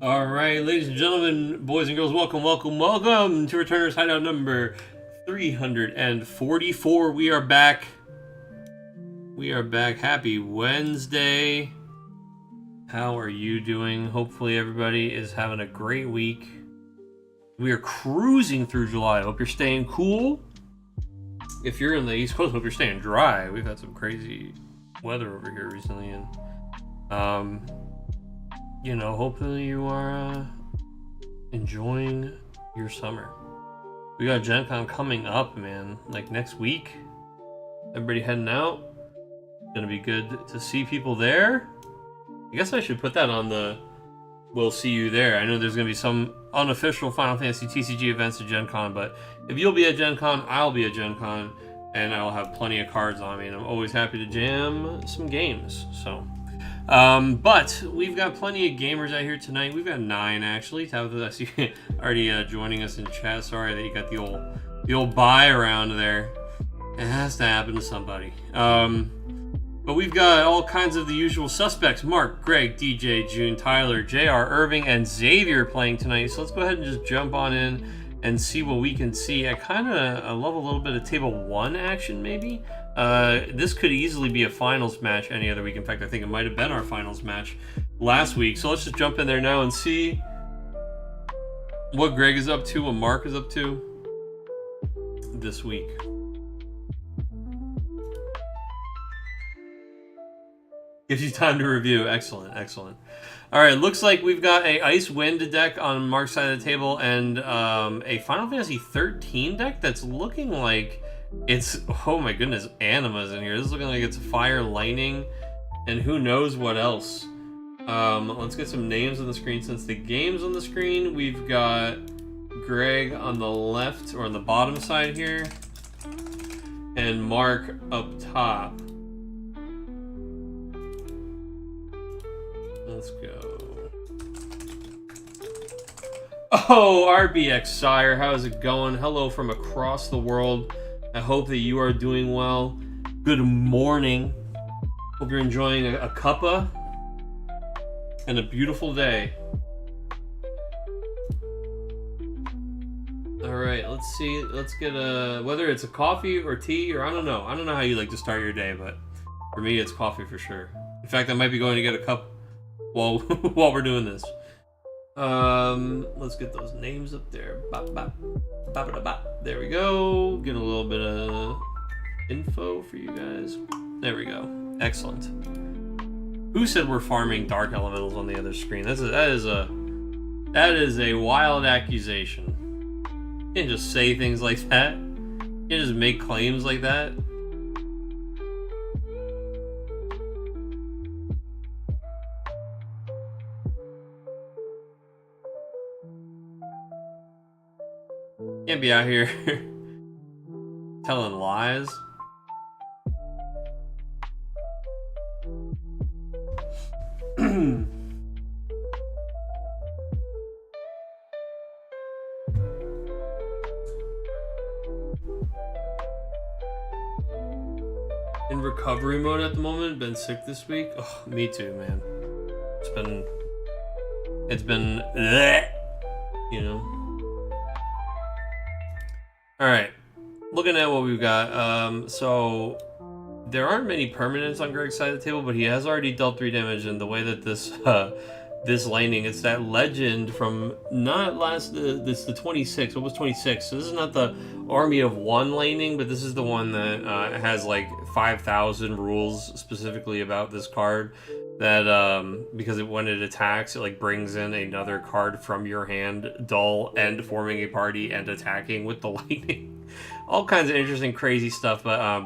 All right, ladies and gentlemen, boys and girls, welcome to Returners Hideout number 344. We are back. Happy Wednesday. How are you doing? Hopefully everybody is having a great week. We are cruising through July. I hope you're staying cool. If you're in the East Coast, I hope you're staying dry. We've had some crazy weather over here recently, and you know, hopefully you are enjoying your summer. We got Gen Con coming up, man, like next week. Everybody heading out. Gonna be good to see people there. I guess I should put that on the "we'll see you there." I know there's gonna be some unofficial Final Fantasy TCG events at Gen Con, but if you'll be at Gen Con, I'll be at Gen Con, and I'll have plenty of cards on me, and I'm always happy to jam some games, so... but we've got plenty of gamers out here tonight. We've got 9 actually. Tabitha, I see already joining us in chat. Sorry that you got the old buy around there. It has to happen to somebody. But we've got all kinds of the usual suspects: Mark, Greg, DJ, June, Tyler, JR, Irving, and Xavier playing tonight. So let's go ahead and just jump on in and see what we can see. I love a little bit of table 1 action, maybe. This could easily be a finals match any other week. In fact, I think it might have been our finals match last week. So let's just jump in there now and see what Greg is up to, what Mark is up to this week. Gives you time to review. Excellent, excellent. All right, looks like we've got a Ice Wind deck on Mark's side of the table, and a Final Fantasy 13 deck that's looking like it's, oh my goodness, Anima's in here. This is looking like it's Fire, Lightning, and who knows what else. Let's get some names on the screen. Since the game's on the screen, we've got Greg on the left, or on the bottom side here, and Mark up top. Let's go. Oh, RBX Sire, how's it going? Hello from across the world. I hope that you are doing well. Good morning. Hope you're enjoying a cuppa and a beautiful day. All right, let's see. Let's get whether it's a coffee or tea, or I don't know. I don't know how you like to start your day, but for me, it's coffee for sure. In fact, I might be going to get a cup while while we're doing this. Let's get those names up there. Bop, bop, bop, bop, bop. There we go. Get a little bit of info for you guys. There we go. Excellent. Who said we're farming dark elementals on the other screen? That is a wild accusation. You can't just say things like that. You can't just make claims like that. Can't be out here telling lies. In recovery mode at the moment. Been sick this week. Oh, me too, man. It's been, you know. All right, looking at what we've got. So there aren't many permanents on Greg's side of the table, but he has already dealt 3 damage. And the way that this lightning, it's that legend from not last this the 26. What was 26? So this is not the army of 1 lightning, but this is the one that has like 5,000 rules specifically about this card. That because when it attacks, it like brings in another card from your hand, dull, and forming a party and attacking with the lightning. All kinds of interesting, crazy stuff. But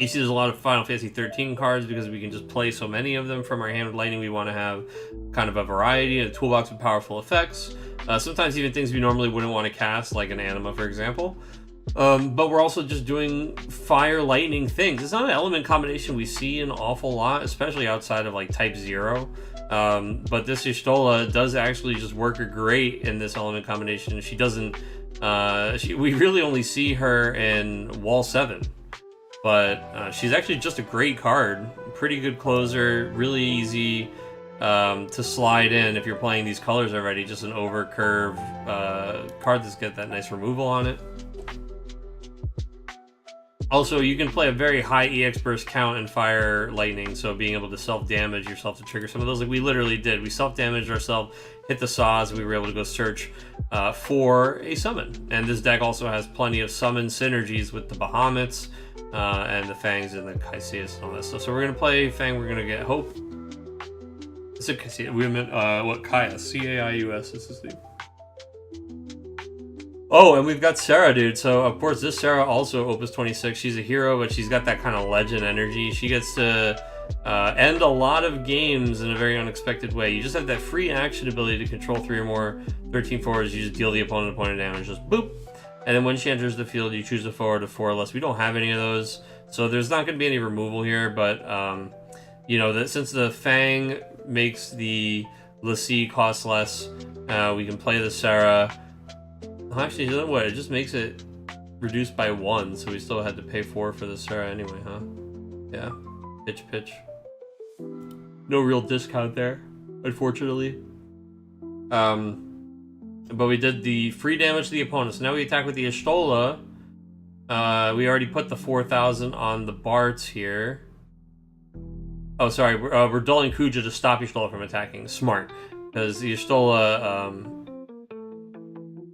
you see, there's a lot of Final Fantasy 13 cards because we can just play so many of them from our hand with lightning. We want to have kind of a variety and a toolbox with powerful effects. Sometimes even things we normally wouldn't want to cast, like an anima, for example. But we're also just doing fire lightning things. It's not an element combination we see an awful lot, especially outside of like type 0. But this Y'shtola does actually just work great in this element combination. She doesn't, we really only see her in Wall 7. But she's actually just a great card. Pretty good closer, really easy to slide in if you're playing these colors already. Just an over curve card that's got that nice removal on it. Also, you can play a very high EX burst count and fire lightning, so being able to self-damage yourself to trigger some of those, like we literally did. We self-damaged ourselves, hit the saws, and we were able to go search for a summon. And this deck also has plenty of summon synergies with the Bahamut's and the Fangs and the Caesius and all that stuff. So we're going to play Fang, we're going to get Hope. It's a Caesius. We meant, what, Caius. C-A-I-U-S is his name. Oh, and we've got Sarah, dude. So, of course, this Sarah also Opus 26. She's a hero, but she's got that kind of legend energy. She gets to end a lot of games in a very unexpected way. You just have that free action ability to control 3 or more 13 forwards. You just deal the opponent a point of damage. Just boop. And then when she enters the field, you choose a forward of 4 or less. We don't have any of those. So there's not going to be any removal here. But, you know, since the Fang makes the Lassie cost less, we can play the Sarah. Actually, you know what? It just makes it reduced by 1, so we still had to pay 4 for the Sarah anyway, huh? Yeah. Pitch. No real discount there, unfortunately. But we did the free damage to the opponent. So now we attack with the Y'shtola. We already put the 4,000 on the Barts here. Oh, sorry. We're dulling Kuja to stop Y'shtola from attacking. Smart. Because the Y'shtola,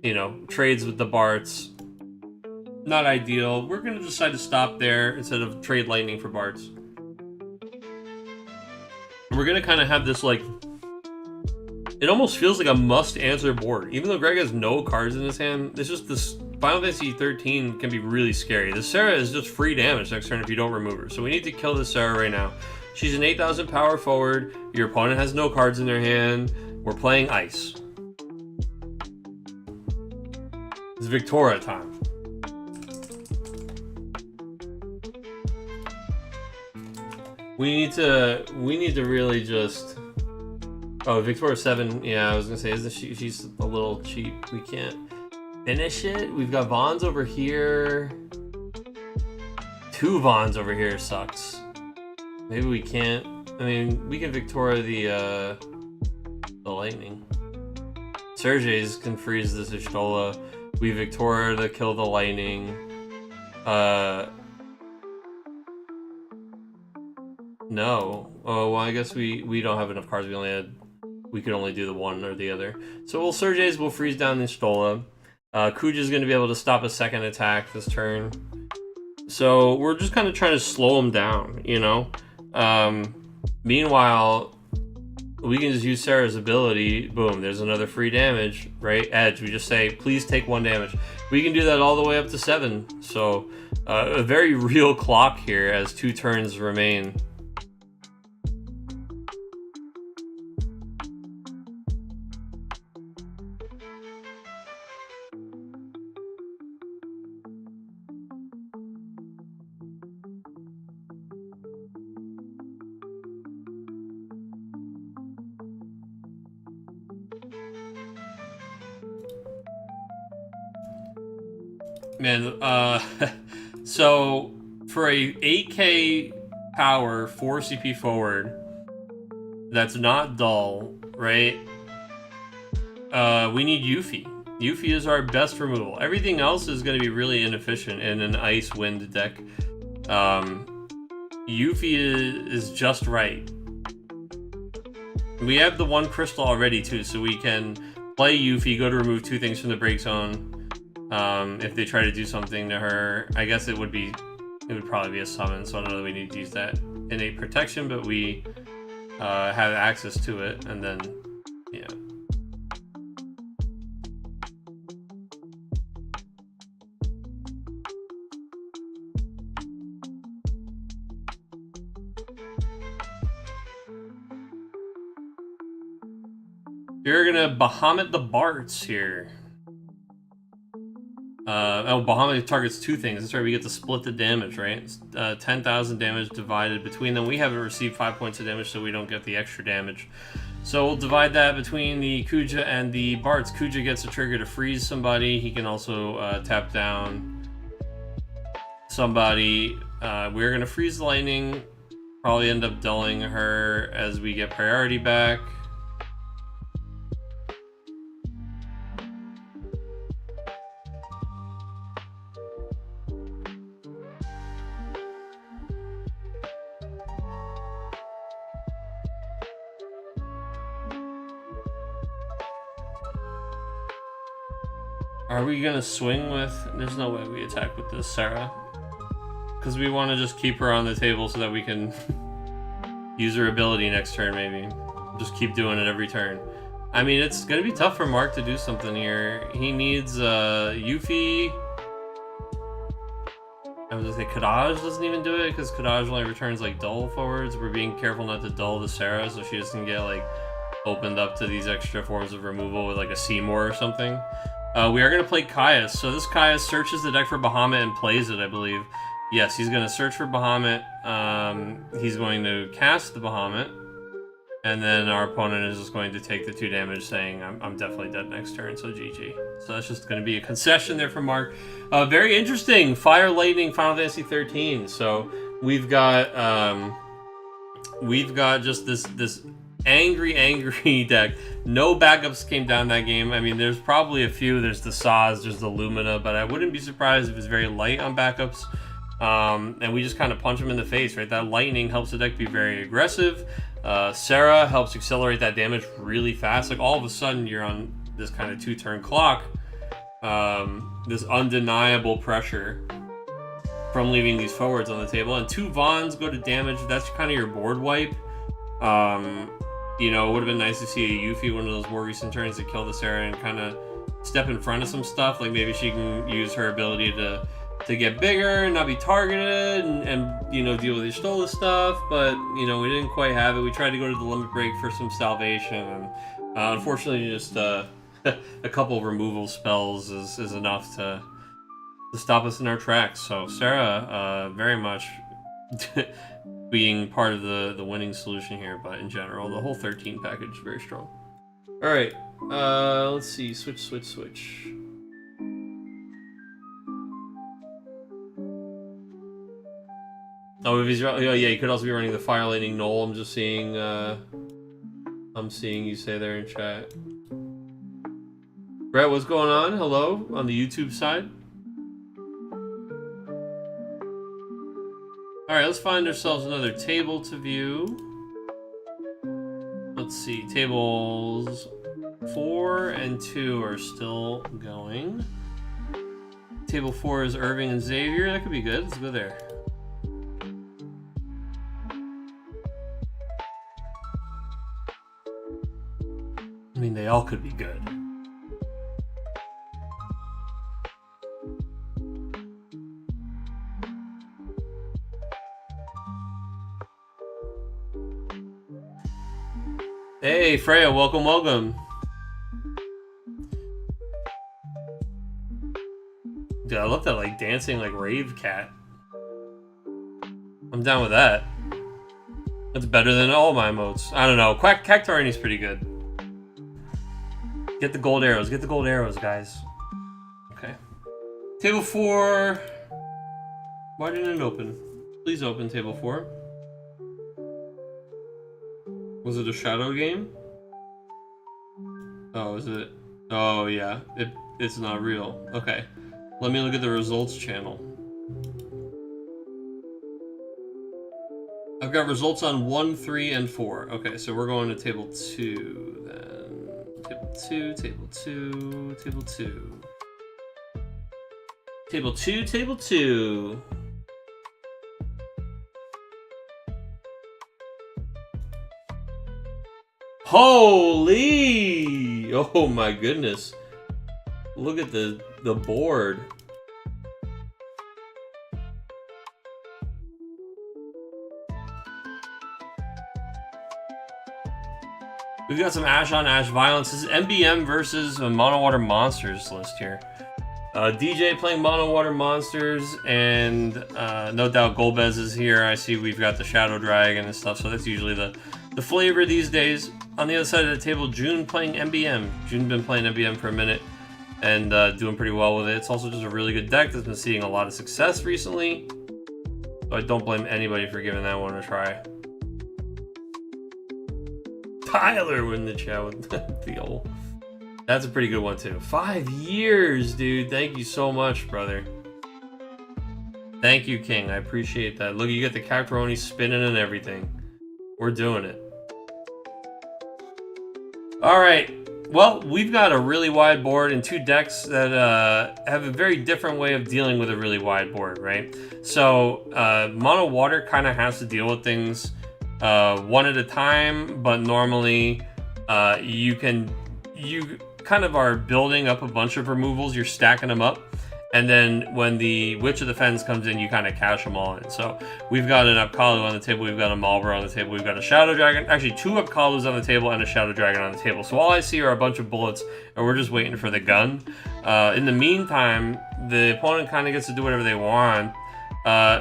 you know, trades with the Barts. Not ideal. We're going to decide to stop there instead of trade lightning for Barts. We're going to kind of have this, like, it almost feels like a must-answer board. Even though Greg has no cards in his hand, it's just this Final Fantasy 13 can be really scary. The Sarah is just free damage next turn if you don't remove her. So we need to kill the Sarah right now. She's an 8,000 power forward. Your opponent has no cards in their hand. We're playing Ice. It's Victoria time. We need to really just. Oh, Victoria 7. Yeah, I was gonna say, isn't she's a little cheap. We can't finish it. We've got Vons over here. 2 Vons over here sucks. Maybe we can't. I mean, we can Victoria the lightning. Sergei's can freeze this Y'shtola. We Victoria to kill the lightning. No. Oh, well, I guess we don't have enough cards. We could only do the one or the other. So we'll Sergei's will freeze down the Y'shtola. Kuja's going to be able to stop a second attack this turn. So we're just kind of trying to slow him down, you know? Meanwhile, we can just use Sarah's ability. Boom, there's another free damage, right? Edge, we just say, please take 1 damage. We can do that all the way up to 7. So a very real clock here as 2 turns remain. Man, so for a 8K power 4 CP forward that's not dull, right? We need Yuffie. Yuffie is our best removal. Everything else is going to be really inefficient in an ice wind deck. Yuffie is just right. We have the one crystal already too, so we can play Yuffie, go to remove 2 things from the break zone. If they try to do something to her, I guess it would probably be a summon, so I don't know that we need to use that innate protection, but we have access to it, and then, yeah. You're gonna Bahamut the Barts here. Bahamut targets 2 things. That's right, we get to split the damage, right? 10,000 damage divided between them. We haven't received 5 points of damage, so we don't get the extra damage. So we'll divide that between the Kuja and the Barts. Kuja gets a trigger to freeze somebody. He can also tap down somebody. We're gonna freeze the lightning. Probably end up dulling her as we get priority back. Are we gonna swing with... There's no way we attack with this Sarah. Because we want to just keep her on the table so that we can use her ability next turn, maybe. Just keep doing it every turn. I mean, it's gonna be tough for Mark to do something here. He needs Yuffie. I was gonna say Kadaj doesn't even do it, because Kadaj only returns like dull forwards. We're being careful not to dull the Sarah so she doesn't get like opened up to these extra forms of removal with like a Seymour or something. We are going to play Caius. So this Caius searches the deck for Bahamut and plays it, I believe. Yes, he's going to search for Bahamut. He's going to cast the Bahamut. And then our opponent is just going to take the 2 damage, saying, I'm definitely dead next turn, so GG. So that's just going to be a concession there from Mark. Very interesting. Fire Lightning Final Fantasy 13. So we've got just this angry deck. No backups came down that game. I mean, there's probably a few. There's the Saz, there's the Lumina, but I wouldn't be surprised if it's very light on backups. And we just kind of punch them in the face, right? That lightning helps the deck be very aggressive. Sarah helps accelerate that damage really fast. Like, all of a sudden, you're on this kind of 2-turn clock. This undeniable pressure from leaving these forwards on the table. And 2 Vons go to damage. That's kind of your board wipe. You know, it would have been nice to see a Yuffie, one of those more recent turns, to kill the Sarah and kind of step in front of some stuff. Like, maybe she can use her ability to get bigger and not be targeted and you know, deal with your Stola stuff. But, you know, we didn't quite have it. We tried to go to the limit break for some salvation. And unfortunately, just a couple of removal spells is enough to stop us in our tracks. So Sarah, very much... being part of the winning solution here, but in general, the whole 13 package is very strong. All right, let's see. Switch. Oh, if he's yeah, he could also be running the Fire Lightning Knoll. I'm just seeing. I'm seeing you say there in chat. Brett, what's going on? Hello on the YouTube side. Alright, let's find ourselves another table to view. Let's see, tables 4 and 2 are still going. Table 4 is Irving and Xavier. That could be good. Let's go there. I mean, they all could be good. Hey, Freya, welcome. Dude, I love that, like, dancing, like, rave cat. I'm down with that. That's better than all my emotes. I don't know. Cactarini's pretty good. Get the gold arrows, guys. Okay. Table 4. Why didn't it open? Please open table 4. Was it a shadow game? Oh, is it? Oh, yeah. It's not real. Okay. Let me look at the results channel. I've got results on 1, 3, and 4. Okay, so we're going to table 2 then. Table 2, table 2, table 2. Table 2, table 2. Holy! Oh my goodness. Look at the board. We've got some Ash on Ash violence. This is MBM versus a Mono Water Monsters list here. DJ playing Mono Water Monsters, and no doubt Golbez is here. I see we've got the Shadow Dragon and stuff, so that's usually the flavor these days. On the other side of the table, June playing MBM. June's been playing MBM for a minute and doing pretty well with it. It's also just a really good deck that's been seeing a lot of success recently. So I don't blame anybody for giving that one a try. Tyler in the chat with the old. That's a pretty good one too. 5 years, dude. Thank you so much, brother. Thank you, King. I appreciate that. Look, you get the Cacturoni spinning and everything. We're doing it. All right. Well, we've got a really wide board and two decks that have a very different way of dealing with a really wide board, right? So, Mono Water kind of has to deal with things one at a time, but normally you kind of are building up a bunch of removals, you're stacking them up, and then when the Witch of the Fens comes in, you kind of cash them all in. So we've got an Apkalu on the table, we've got a Malboro on the table, we've got a Shadow Dragon, actually 2 Apkalus on the table and a Shadow Dragon on the table. So all I see are a bunch of bullets, and we're just waiting for the gun. In the meantime, the opponent kind of gets to do whatever they want.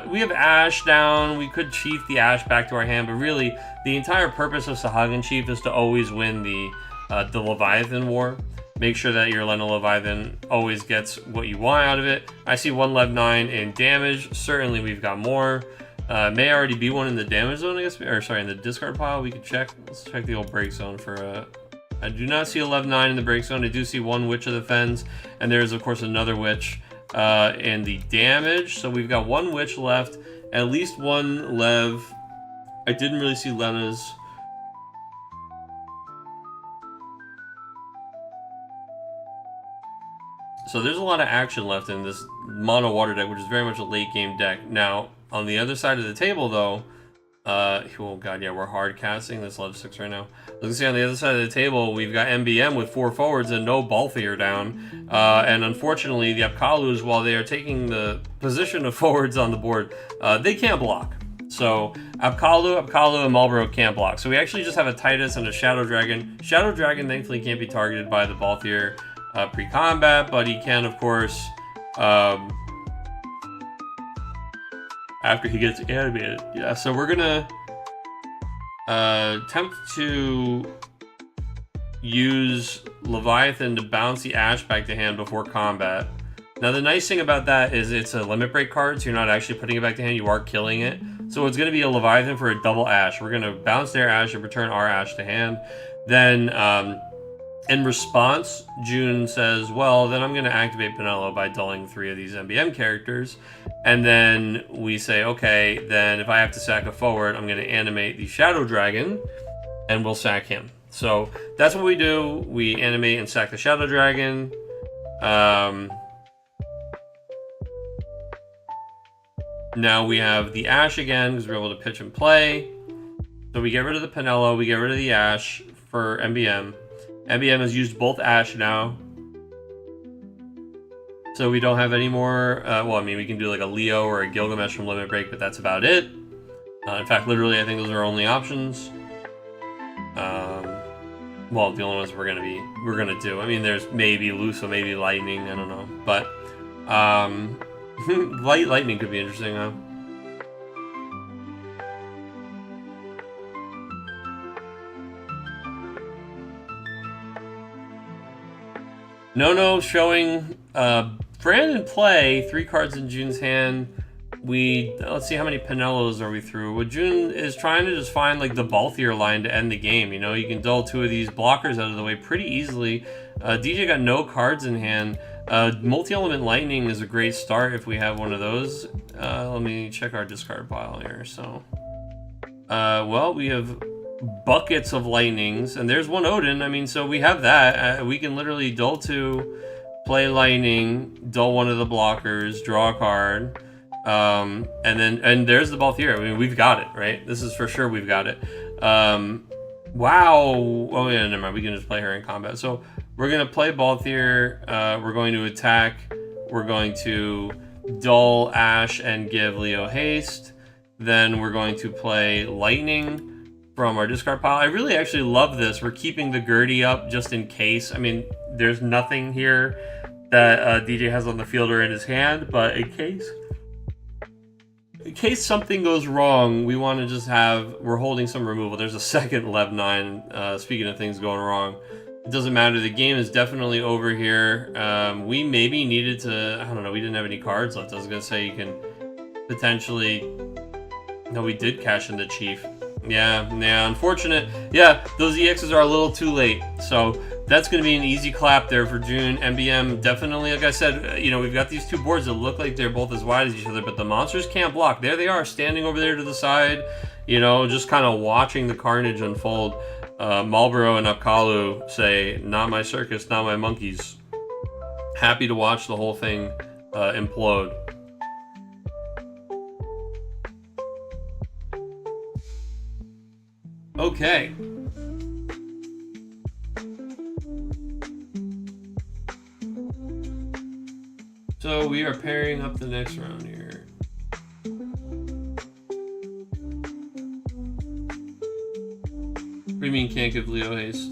We have Ash down, we could Chief the Ash back to our hand, but really, the entire purpose of Sahagin Chief is to always win the Leviathan war. Make sure that your Lena Leviathan always gets what you want out of it. I see 1 Lev 9 in damage. Certainly we've got more. May already be one in the damage zone, I guess. Or sorry, in the discard pile. We could check. Let's check the old break zone for... I do not see a Lev 9 in the break zone. I do see 1 Witch of the Fens. And there's, of course, another Witch in the damage. So we've got 1 Witch left. At least 1 Lev. I didn't really see Lena's. So there's a lot of action left in this Mono Water deck, which is very much a late game deck. Now, on the other side of the table, though, oh god, yeah, we're hard casting this Lev 6 right now. As you can see on the other side of the table, we've got MBM with 4 forwards and no Balthier down. And unfortunately, the Apkalus, while they are taking the position of forwards on the board, they can't block. So Apkalu, and Malboro can't block. So we actually just have a Titus and a Shadow Dragon. Shadow Dragon, thankfully, can't be targeted by the Balthier pre-combat, but he can, of course, after he gets animated. Yeah, so we're gonna attempt to use Leviathan to bounce the Ash back to hand before combat. Now, the nice thing about that is it's a limit break card, so you're not actually putting it back to hand, you are killing it. So it's going to be a Leviathan for a double Ash. We're going to bounce their Ash and return our Ash to hand. Then, in response, June says, well, then I'm going to activate Pinello by dulling 3 of these MBM characters. And then we say, okay, then if I have to sack a forward, I'm going to animate the Shadow Dragon, and we'll sack him. So that's what we do. We animate and sack the Shadow Dragon. Now we have the Ash again, because we're able to pitch and play. So we get rid of the Pinello, we get rid of the Ash for MBM. MBM has used both Ash now. So we don't have any more, well, I mean, we can do like a Leo or a Gilgamesh from Limit Break, but that's about it. In fact, literally, I think those are our only options. Well, the only ones we're gonna do. I mean, there's maybe Luso, maybe Lightning, I don't know. But, Lightning could be interesting, huh? No, showing Fran in play, 3 cards in June's hand. Let's see how many Pinellos are we through. Well, June is trying to just find like the bulkier line to end the game. You know, you can dull 2 of these blockers out of the way pretty easily. DJ got no cards in hand. Multi-element lightning is a great start if we have one of those. Let me check our discard pile here. So, well, we have buckets of lightnings, and there's one Odin. I mean, so we have that. We can literally dull 2, play lightning, dull one of the blockers, draw a card. And there's the Balthier. I mean, we've got it, right? This is for sure we've got it. Wow. Oh, yeah, never mind. We can just play her in combat. So we're going to play Balthier. We're going to attack. We're going to dull Ash and give Leo haste. Then we're going to play Lightning from our discard pile. I really actually love this. We're keeping the Gertie up just in case. I mean, there's nothing here that DJ has on the field or in his hand, but in case something goes wrong, we want to just we're holding some removal. There's a second Lev 9, speaking of things going wrong. It doesn't matter, the game is definitely over here. We maybe needed to, I don't know, we didn't have any cards left. I was going to say you can potentially, no, we did cash in the Chief. Yeah, unfortunate. Yeah, those EXs are a little too late. So that's going to be an easy clap there for June. MBM definitely, like I said, you know, we've got these 2 boards that look like they're both as wide as each other, but the monsters can't block. There they are, standing over there to the side, you know, just kind of watching the carnage unfold. Marlboro and Apkalu say, not my circus, not my monkeys. Happy to watch the whole thing implode. Okay. So we are pairing up the next round here. What do you mean can't give Leo haste?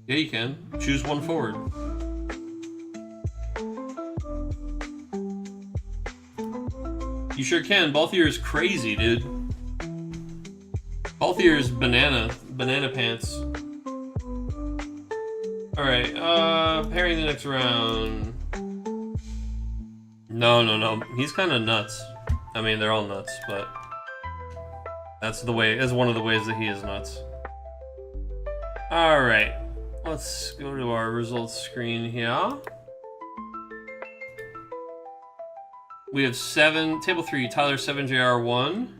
Yeah, you can. Choose one forward. You sure can. Balthier is crazy, dude. Balthier is banana pants. Alright, pairing the next round. No. He's kind of nuts. I mean, they're all nuts, but that's one of the ways that he is nuts. Alright, let's go to our results screen here. We have table 3, Tyler 7, JR 1.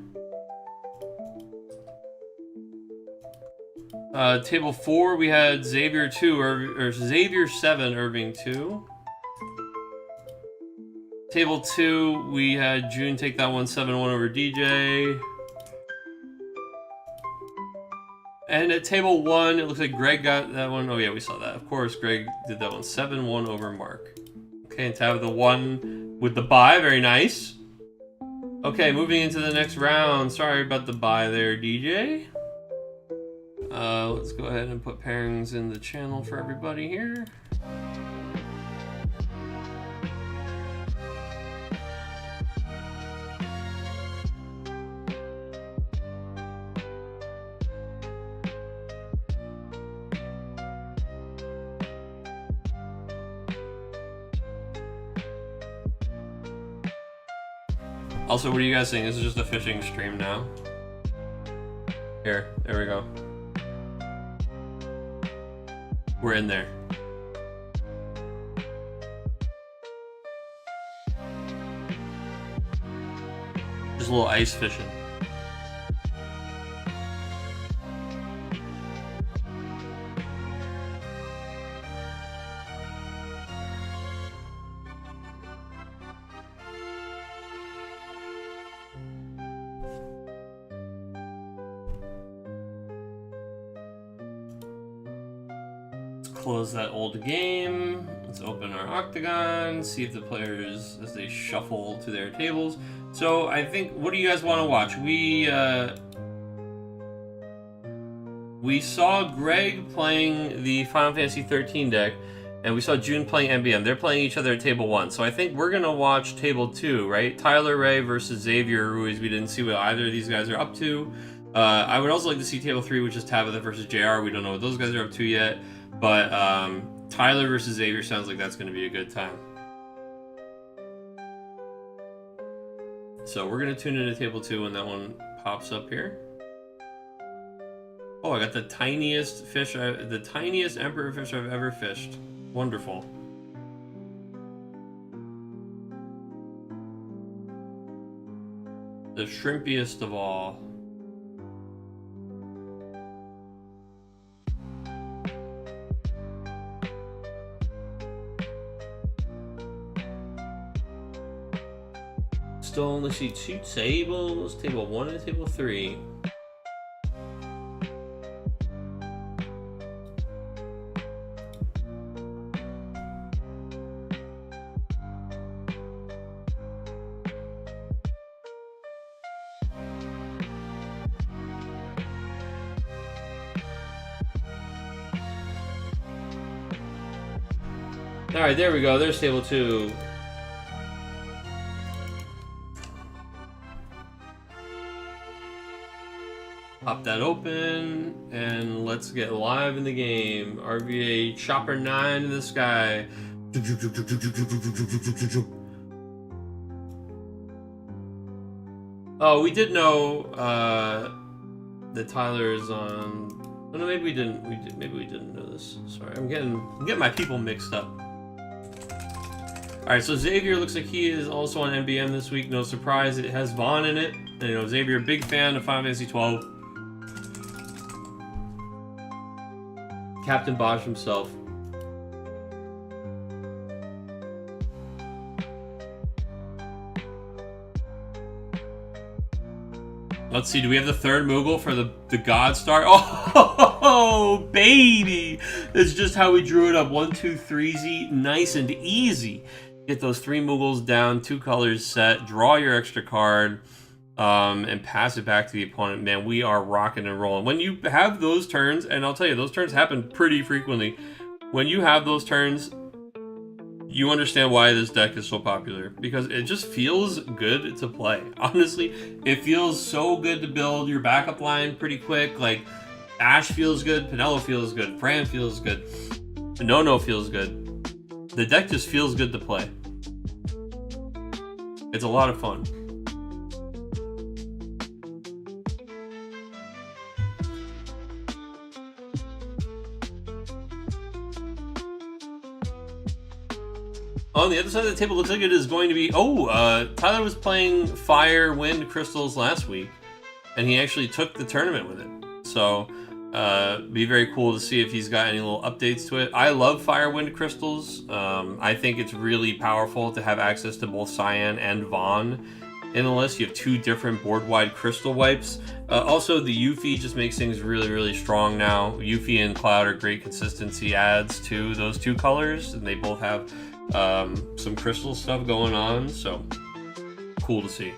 Table 4, we had Xavier 2, or Xavier 7, Irving 2. Table 2, we had June take that one 7-1 over DJ. And at table 1, it looks like Greg got that one. Oh yeah, we saw that. Of course, Greg did that one 7-1 over Mark. Okay, and to have the one with the bye, very nice. Okay, moving into the next round. Sorry about the bye there, DJ. Let's go ahead and put pairings in the channel for everybody here. Also, what are you guys saying? This is just a fishing stream now. Here, there we go. We're in there. Just a little ice fishing. Close that old game. Let's open our octagon, see if the players, as they shuffle to their tables. So I think, what do you guys want to watch? We saw Greg playing the Final Fantasy 13 deck, and we saw June playing MBM. They're playing each other at table 1. So I think we're going to watch table 2, right? Tyler Ray versus Xavier Ruiz. We didn't see what either of these guys are up to. I would also like to see table 3, which is Tabitha versus JR. We don't know what those guys are up to yet. But Tyler versus Xavier sounds like that's going to be a good time. So we're going to tune into table 2 when that one pops up here. Oh, I got the tiniest fish, the tiniest emperor fish I've ever fished. Wonderful. The shrimpiest of all. Still only see 2 tables, table 1 and table 3. Alright, there we go. There's table 2. Pop that open, and let's get live in the game. RVA Chopper 9 in the sky. Oh, we did know that Tyler is on. Oh, no, maybe we didn't. Maybe we didn't know this. Sorry, I'm getting my people mixed up. All right, so Xavier looks like he is also on NBM this week. No surprise, it has Vaughn in it. And, you know, Xavier, big fan of Final Fantasy 12. Captain Bosch himself. Let's see, do we have the third Moogle for the God Star? Oh, baby! That's just how we drew it up. 1, 2, 3Z, nice and easy. Get those 3 Moogles down, 2 colors set, draw your extra card, and pass it back to the opponent. Man, we are rocking and rolling. When you have those turns, and I'll tell you, those turns happen pretty frequently. When you have those turns, you understand why this deck is so popular. Because it just feels good to play. Honestly, it feels so good to build your backup line pretty quick. Like, Ash feels good, Penelo feels good, Fran feels good, No feels good. The deck just feels good to play. It's a lot of fun. On the other side of the table, looks like it is going to be... Tyler was playing Fire Wind Crystals last week, and he actually took the tournament with it. So, be very cool to see if he's got any little updates to it. I love Fire Wind Crystals. I think it's really powerful to have access to both Cyan and Vaughn in the list. You have 2 different board-wide crystal wipes. Also, the Yuffie just makes things really, really strong now. Yuffie and Cloud are great consistency adds to those 2 colors, and they both have... some crystal stuff going on, so cool to see.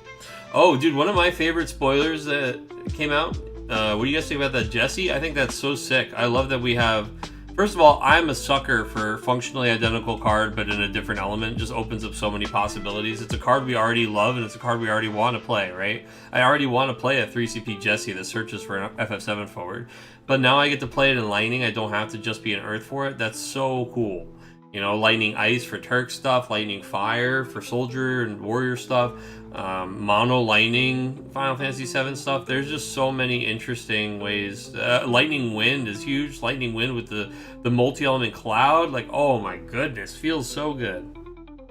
Oh, dude, one of my favorite spoilers that came out. What do you guys think about that, Jesse? I think that's so sick. I love that we have... First of all, I'm a sucker for functionally identical card, but in a different element. It just opens up so many possibilities. It's a card we already love, and it's a card we already want to play, right? I already want to play a 3CP Jesse that searches for an FF7 forward, but now I get to play it in Lightning. I don't have to just be an Earth for it. That's so cool. You know, Lightning Ice for Turk stuff, Lightning Fire for Soldier and Warrior stuff, Mono Lightning Final Fantasy VII stuff. There's just so many interesting ways. Lightning Wind is huge. Lightning Wind with the multi-element Cloud. Like, oh my goodness, feels so good.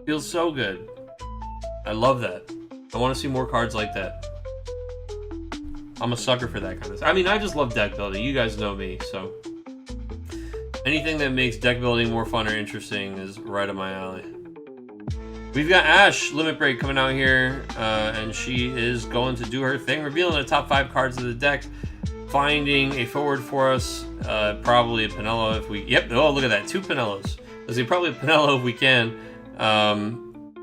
Feels so good. I love that. I want to see more cards like that. I'm a sucker for that kind of stuff. I mean, I just love deck building. You guys know me, so... Anything that makes deck building more fun or interesting is right up my alley. We've got Ash Limit Break coming out here, and she is going to do her thing, revealing the top 5 cards of the deck, finding a forward for us, probably a Penelo if we... Yep, oh, look at that, 2 Penelos. Let's see, probably a Penelo if we can.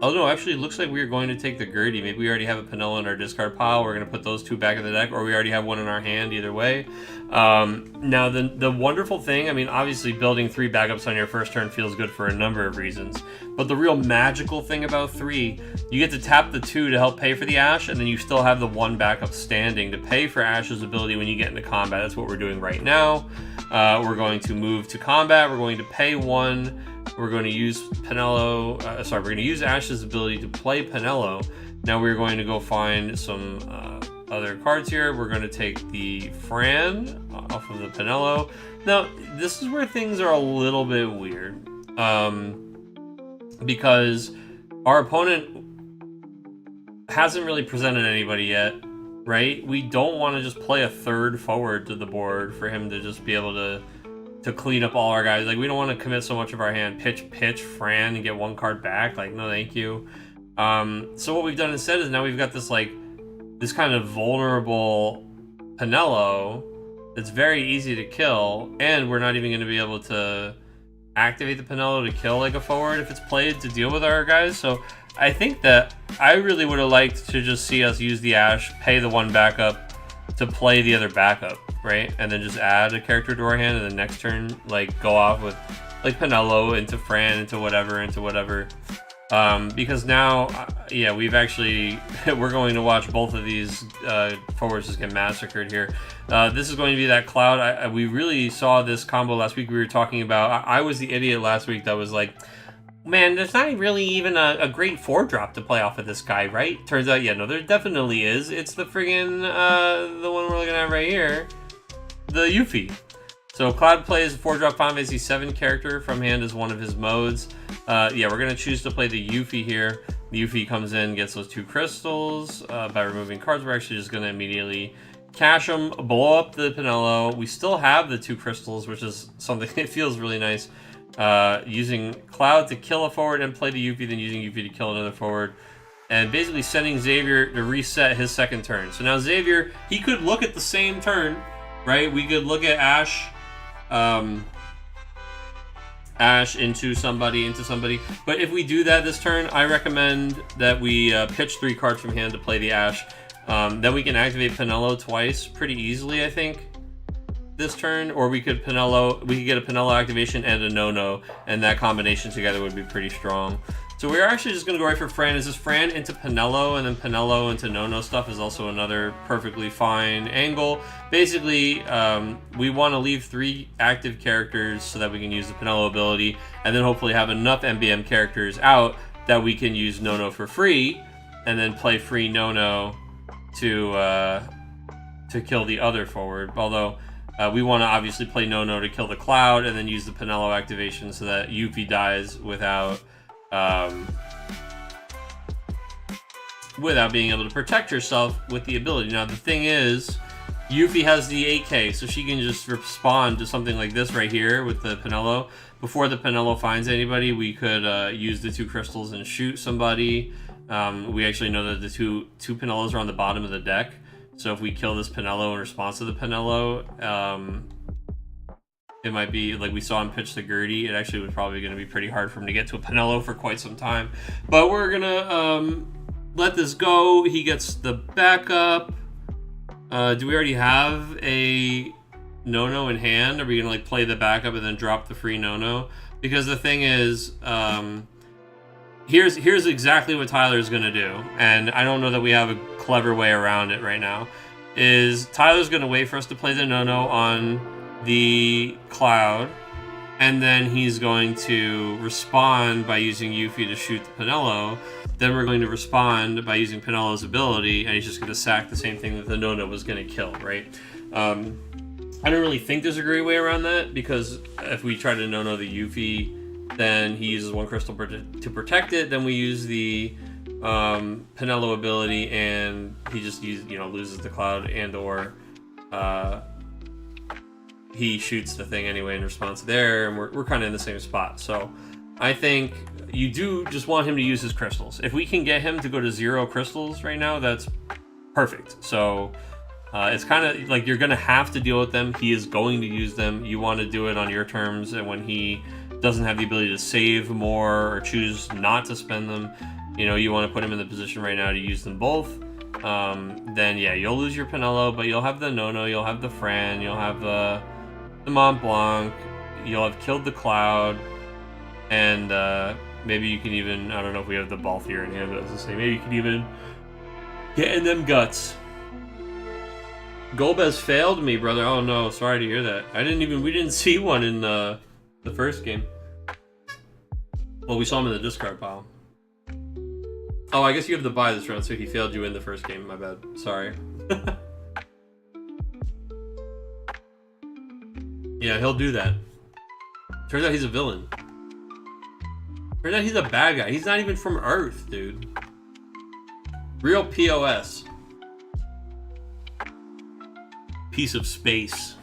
Oh no, actually, it looks like we're going to take the Gertie. Maybe we already have a Penelo in our discard pile. We're going to put those two back in the deck, or we already have one in our hand, either way. Now, the wonderful thing, I mean, obviously building 3 backups on your first turn feels good for a number of reasons. But the real magical thing about 3, you get to tap the 2 to help pay for the Ash, and then you still have the 1 backup standing to pay for Ash's ability when you get into combat. That's what we're doing right now. We're going to move to combat. We're going to pay 1. We're going to use Penelo, we're going to use Ash's ability to play Penelo. Now we're going to go find some other cards here. We're going to take the Fran off of the Penelo. Now, this is where things are a little bit weird. Because our opponent hasn't really presented anybody yet, right? We don't want to just play a 3rd forward to the board for him to just be able to clean up all our guys. Like, we don't want to commit so much of our hand. Pitch, Fran, and get 1 card back. Like, no thank you. So what we've done instead is now we've got this, like, this kind of vulnerable Penelo that's very easy to kill, and we're not even going to be able to activate the Penelo to kill, like, a forward if it's played to deal with our guys. So I think that I really would have liked to just see us use the Ash, pay the 1 backup to play the other backup, right? And then just add a character to our hand, and the next turn, like, go off with, like, Penelo into Fran, into whatever. Because now, yeah, we've actually, we're going to watch both of these forwards just get massacred here. This is going to be that Cloud. We really saw this combo last week. We were talking about, I was the idiot last week that was like, man, there's not really even a great 4-drop to play off of this guy, right? Turns out, yeah, no, there definitely is. It's the friggin', the one we're looking at right here, the Yuffie. So Cloud plays 4-drop Final Fantasy 7 character from hand as one of his modes. Yeah, we're going to choose to play the Yuffie here. The Yuffie comes in, gets those 2 crystals. By removing cards, we're actually just going to immediately cash them, blow up the Penelo. We still have the 2 crystals, which is something that feels really nice. Using Cloud to kill a forward and play the Yuffie, then using Yuffie to kill another forward, and basically sending Xavier to reset his 2nd turn. So now Xavier, he could look at the same turn, right? We could look at Ash, Ash into somebody, but if we do that this turn, I recommend that we pitch 3 cards from hand to play the Ash. Then we can activate Penelo twice pretty easily, I think, this turn, or we could get a Penelo activation and a no-no, and that combination together would be pretty strong. So we're actually just going to go right for Fran. Is this Fran into Penelo, and then Penelo into no-no stuff is also another perfectly fine angle. Basically, we want to leave 3 active characters so that we can use the Penelo ability, and then hopefully have enough MBM characters out that we can use no-no for free, and then play free no-no to kill the other forward. Although, we want to obviously play no-no to kill the Cloud, and then use the Penelo activation so that Yuffie dies without being able to protect herself with the ability. Now, the thing is, Yuffie has the 8K, so she can just respond to something like this right here with the Penelo. Before the Penelo finds anybody, we could use the 2 crystals and shoot somebody. We actually know that the two Penelos are on the bottom of the deck. So if we kill this Penelo in response to the Penelo, it might be, like we saw him pitch the Gertie, it actually was probably going to be pretty hard for him to get to a Penelo for quite some time. But we're going to let this go. He gets the backup. Do we already have a no-no in hand? Are we going to like play the backup and then drop the free no-no? Because the thing is, here's exactly what Tyler's going to do. And I don't know that we have a clever way around it right now. Is Tyler's going to wait for us to play the no-no on the Cloud, and then he's going to respond by using Yuffie to shoot the Penelo. Then we're going to respond by using Penelo's ability, and he's just going to sack the same thing that the no-no was going to kill, right? I don't really think there's a great way around that, because if we try to no-no the Yuffie, then he uses 1 crystal to protect it, then we use the Penelo ability, and he just loses the Cloud, and or he shoots the thing anyway in response there, and we're kind of in the same spot. So I think you do just want him to use his crystals. If we can get him to go to 0 crystals right now, that's perfect. So it's kind of like you're going to have to deal with them. He is going to use them. You want to do it on your terms, and when he doesn't have the ability to save more or choose not to spend them, you know, you want to put him in the position right now to use them both, then yeah, you'll lose your Pinello, but you'll have the No-No, you'll have the Fran, you'll have the Mont Blanc, you'll have killed the Cloud, and maybe you can even, I don't know if we have the Balthier in hand, but I was gonna say, maybe you can even get in them guts. Golbez failed me, brother. Oh no, sorry to hear that. We didn't see one in the first game. Well, we saw him in the discard pile. Oh, I guess you have to buy this round, so he failed you in the first game. My bad. Sorry. Yeah, he'll do that. Turns out he's a villain. Turns out he's a bad guy. He's not even from Earth, dude. Real POS. Piece of space.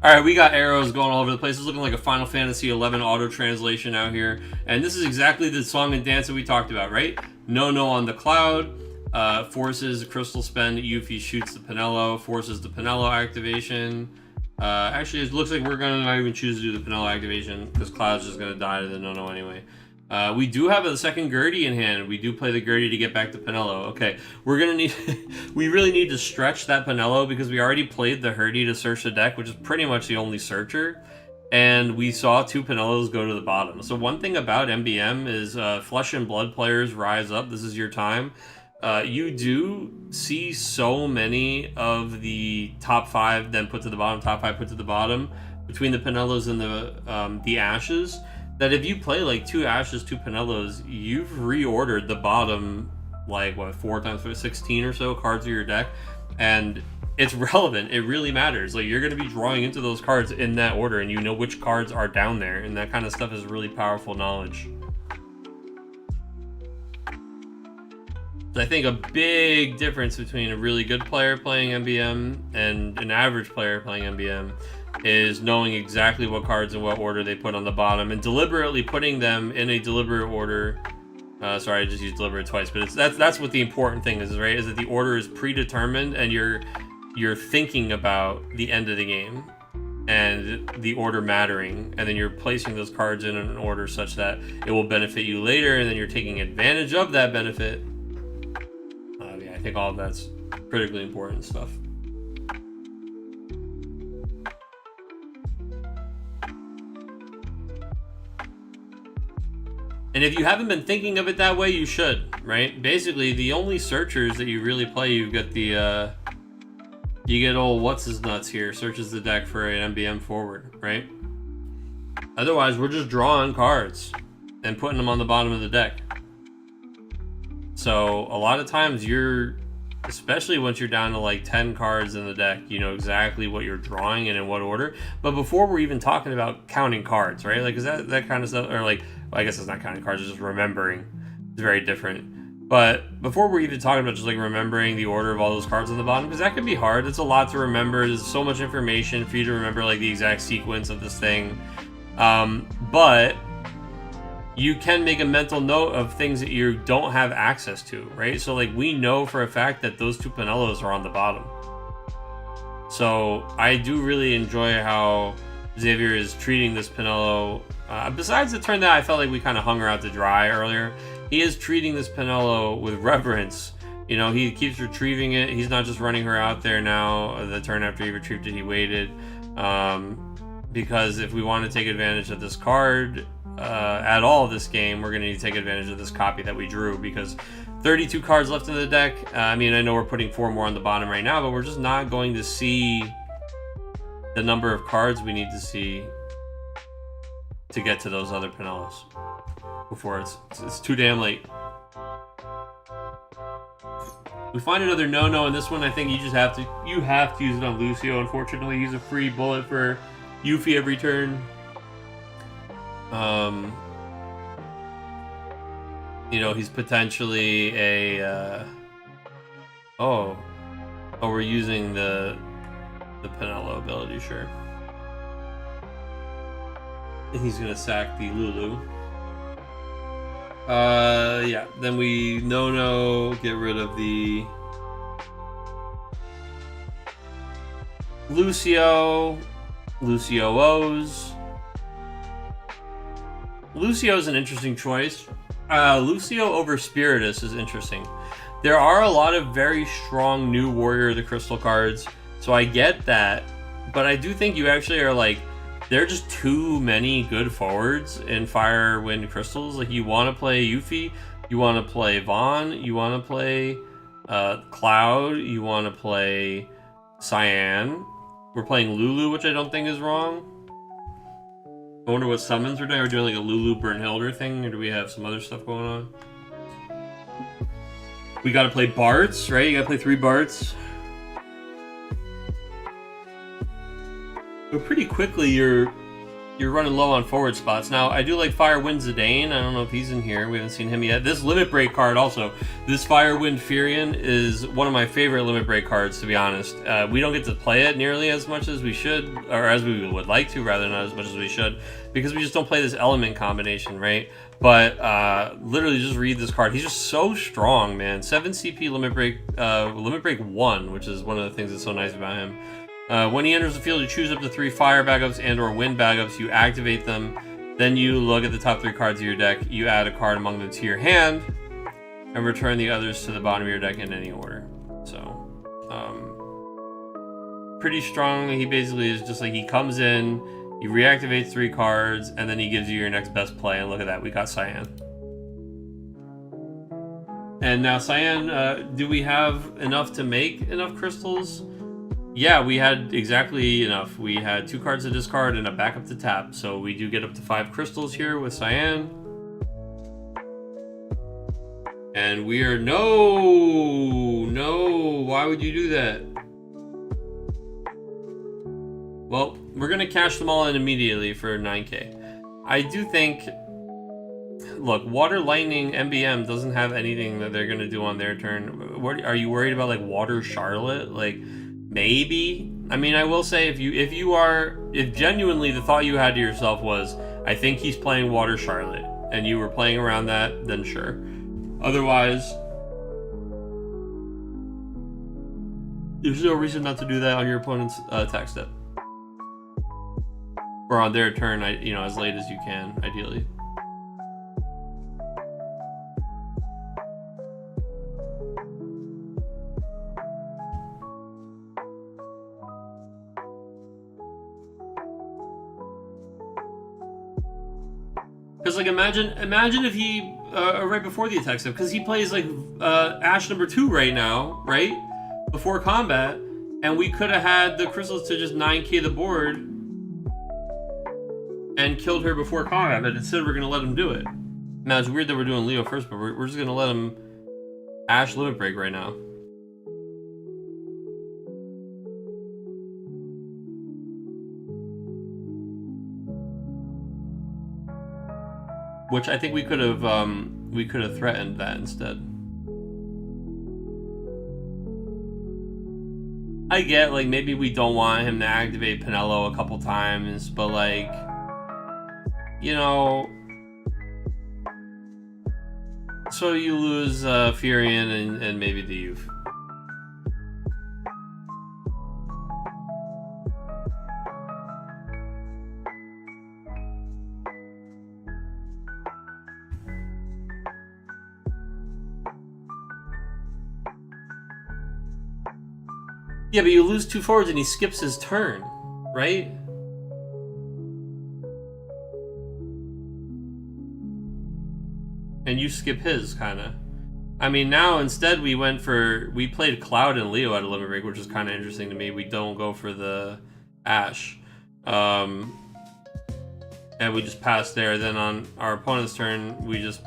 Alright, we got arrows going all over the place. It's looking like a Final Fantasy XI auto translation out here. And this is exactly the song and dance that we talked about, right? No on the Cloud. Forces Crystal Spend. Yuffie shoots the Pinello. Forces the Pinello activation. Actually, it looks like we're going to not even choose to do the Pinello activation because Cloud's just going to die to the No anyway. We do have a second Gertie in hand. We do play the Gertie to get back to Pinello. Okay, we're gonna need... we really need to stretch that Pinello because we already played the Herdy to search the deck, which is pretty much the only searcher. And we saw 2 Pinellos go to the bottom. So one thing about MBM is Flesh and Blood players rise up. This is your time. You do see so many of the top 5 then put to the bottom, top 5 put to the bottom, between the Pinellos and the Ashes, that if you play like 2 Ashes, 2 Pinellos, you've reordered the bottom, like, what, 4 times 16 or so cards of your deck, and it's relevant. It really matters. Like, you're going to be drawing into those cards in that order, and you know which cards are down there, and that kind of stuff is really powerful knowledge. So I think a big difference between a really good player playing MBM and an average player playing MBM is knowing exactly what cards and what order they put on the bottom and deliberately putting them in a deliberate order. Sorry, I just used deliberate twice, but that's what the important thing is, right? Is that the order is predetermined and you're thinking about the end of the game and the order mattering, and then you're placing those cards in an order such that it will benefit you later, and then you're taking advantage of that benefit. Yeah, I think all of that's critically important stuff. And if you haven't been thinking of it that way, you should, right? Basically, the only searchers that you really play, you get the, you get old what's-his-nuts here, searches the deck for an MBM forward, right? Otherwise, we're just drawing cards and putting them on the bottom of the deck. So, a lot of times you're, especially once you're down to like 10 cards in the deck, you know exactly what you're drawing and in what order. But before we're even talking about counting cards, right? Like, is that kind of stuff, or like, well, I guess it's not counting cards, it's just remembering. It's very different. But before we're even talking about just like remembering the order of all those cards on the bottom, because that can be hard. It's a lot to remember. There's so much information for you to remember, like the exact sequence of this thing. But you can make a mental note of things that you don't have access to, right? So like we know for a fact that those 2 Pinellos are on the bottom. So I do really enjoy how Xavier is treating this Pinello. Besides the turn that I felt like we kind of hung her out to dry earlier, he is treating this Pinello with reverence. You know, he keeps retrieving it. He's not just running her out there now. The turn after he retrieved it, he waited. Because if we want to take advantage of this card at all this game, we're going to need to take advantage of this copy that we drew, because 32 cards left in the deck. I mean, I know we're putting 4 more on the bottom right now, but we're just not going to see the number of cards we need to see to get to those other Pinellos before it's too damn late. We find another no-no, and this one I think you have to use it on Lucio. Unfortunately, he's a free bullet for Yuffie every turn. You know, he's potentially a oh, we're using the Pinello ability, sure. And he's gonna sack the Lulu. Yeah, then we no get rid of the Lucio O's. Lucio is an interesting choice. Lucio over Spiritus is interesting. There are a lot of very strong new Warrior of the Crystal cards, so I get that. But I do think you actually are like, there are just too many good forwards in Fire, Wind, Crystals. Like, you want to play Yuffie, you want to play Vaughn, you want to play Cloud, you want to play Cyan. We're playing Lulu, which I don't think is wrong. I wonder what summons we're doing. Are we doing like a Lulu Brynhilder thing, or do we have some other stuff going on? We gotta play Barts, right? You gotta play 3 Barts. But pretty quickly, you're running low on forward spots. Now, I do like Fire Wind Zidane. I don't know if he's in here. We haven't seen him yet. This Limit Break card also. This Fire Wind Furion is one of my favorite Limit Break cards, to be honest. We don't get to play it nearly as much as we should, or as we would like to, rather, not as much as we should, because we just don't play this element combination, right? But literally just read this card. He's just so strong, man. 7 CP Limit Break 1, which is one of the things that's so nice about him. When he enters the field, you choose up to 3 fire backups and or wind backups. You activate them. Then you look at the top 3 cards of your deck. You add a card among them to your hand and return the others to the bottom of your deck in any order. So, pretty strong. He basically is just like, he comes in, he reactivates 3 cards, and then he gives you your next best play. And look at that, we got Cyan. And now Cyan, do we have enough to make enough crystals? Yeah, we had exactly enough. We had 2 cards to discard and a backup to tap. So we do get up to 5 crystals here with Cyan. And we are... No! Why would you do that? Well, we're going to cash them all in immediately for 9k. I do think... Look, Water Lightning MBM doesn't have anything that they're going to do on their turn. Are you worried about, like, Water Charlotte? Like... Maybe. I mean, I will say, if genuinely the thought you had to yourself was, I think he's playing Water Charlotte, and you were playing around that, then sure. Otherwise, there's no reason not to do that on your opponent's attack step, or on their turn. As late as you can, ideally. Because, like, imagine if he, right before the attack step, because he plays, like, Ash number 2 right now, right? Before combat, and we could have had the crystals to just 9k the board and killed her before combat, but instead we're going to let him do it. Now, it's weird that we're doing Leo first, but we're just going to let him Ash Limit Break right now. Which I think we could have threatened that instead. I get, like, maybe we don't want him to activate Pinello a couple times, but, like, so you lose Furion and maybe the Youth. Yeah, but you lose 2 forwards and he skips his turn, right? And you skip his, kind of. I mean, now instead we played Cloud and Leo at a Limit Break, which is kind of interesting to me. We don't go for the Ash. And we just pass there. Then on our opponent's turn, on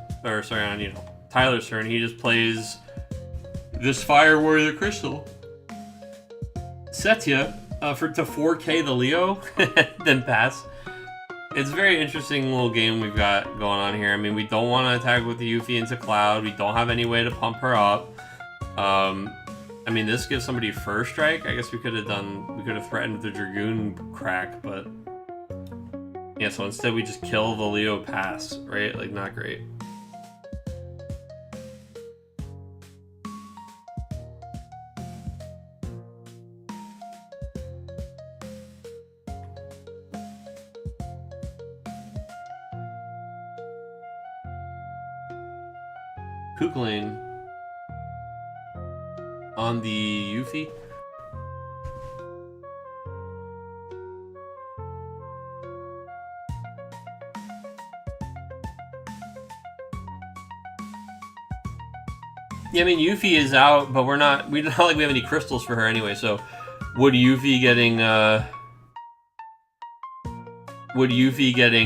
Tyler's turn, he just plays this Fire Warrior Crystal. Setya to 4k the Leo, then pass. It's a very interesting little game we've got going on here. I mean, we don't want to attack with the Yuffie into Cloud. We don't have any way to pump her up. I mean, this gives somebody first strike. I guess we could have threatened the Dragoon crack, but yeah, so instead we just kill the Leo pass, right? Like, not great. Kukling on the Yuffie. Yeah, I mean Yuffie is out, but we're not like we have any crystals for her anyway, so would Yuffie getting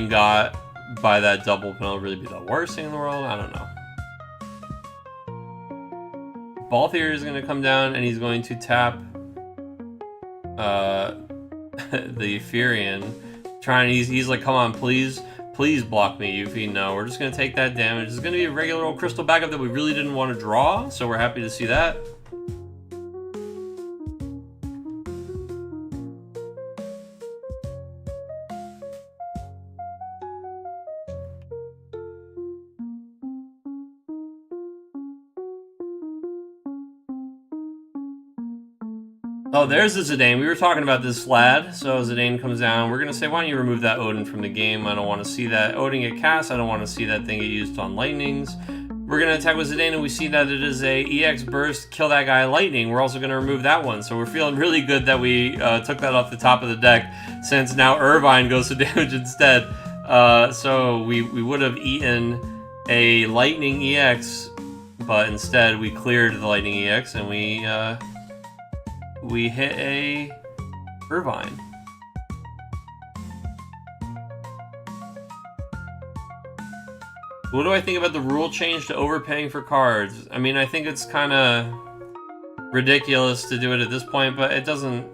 got by that double penalty really be the worst thing in the world? I don't know. Balthier is going to come down and he's going to tap the Furion. He's like, come on, please block me, Yuffie. No, we're just going to take that damage. It's going to be a regular old crystal backup that we really didn't want to draw, so we're happy to see that. Oh, there's the Zidane. We were talking about this lad. So Zidane comes down. We're going to say, why don't you remove that Odin from the game? I don't want to see that Odin get cast. I don't want to see that thing get used on lightnings. We're going to attack with Zidane, and we see that it is a EX burst, kill that guy lightning. We're also going to remove that one. So we're feeling really good that we took that off the top of the deck, since now Irvine goes to damage instead. So we would have eaten a lightning EX, but instead we cleared the lightning EX, and we hit a Irvine. What do I think about the rule change to overpaying for cards? I mean, I think it's kind of ridiculous to do it at this point, but it doesn't...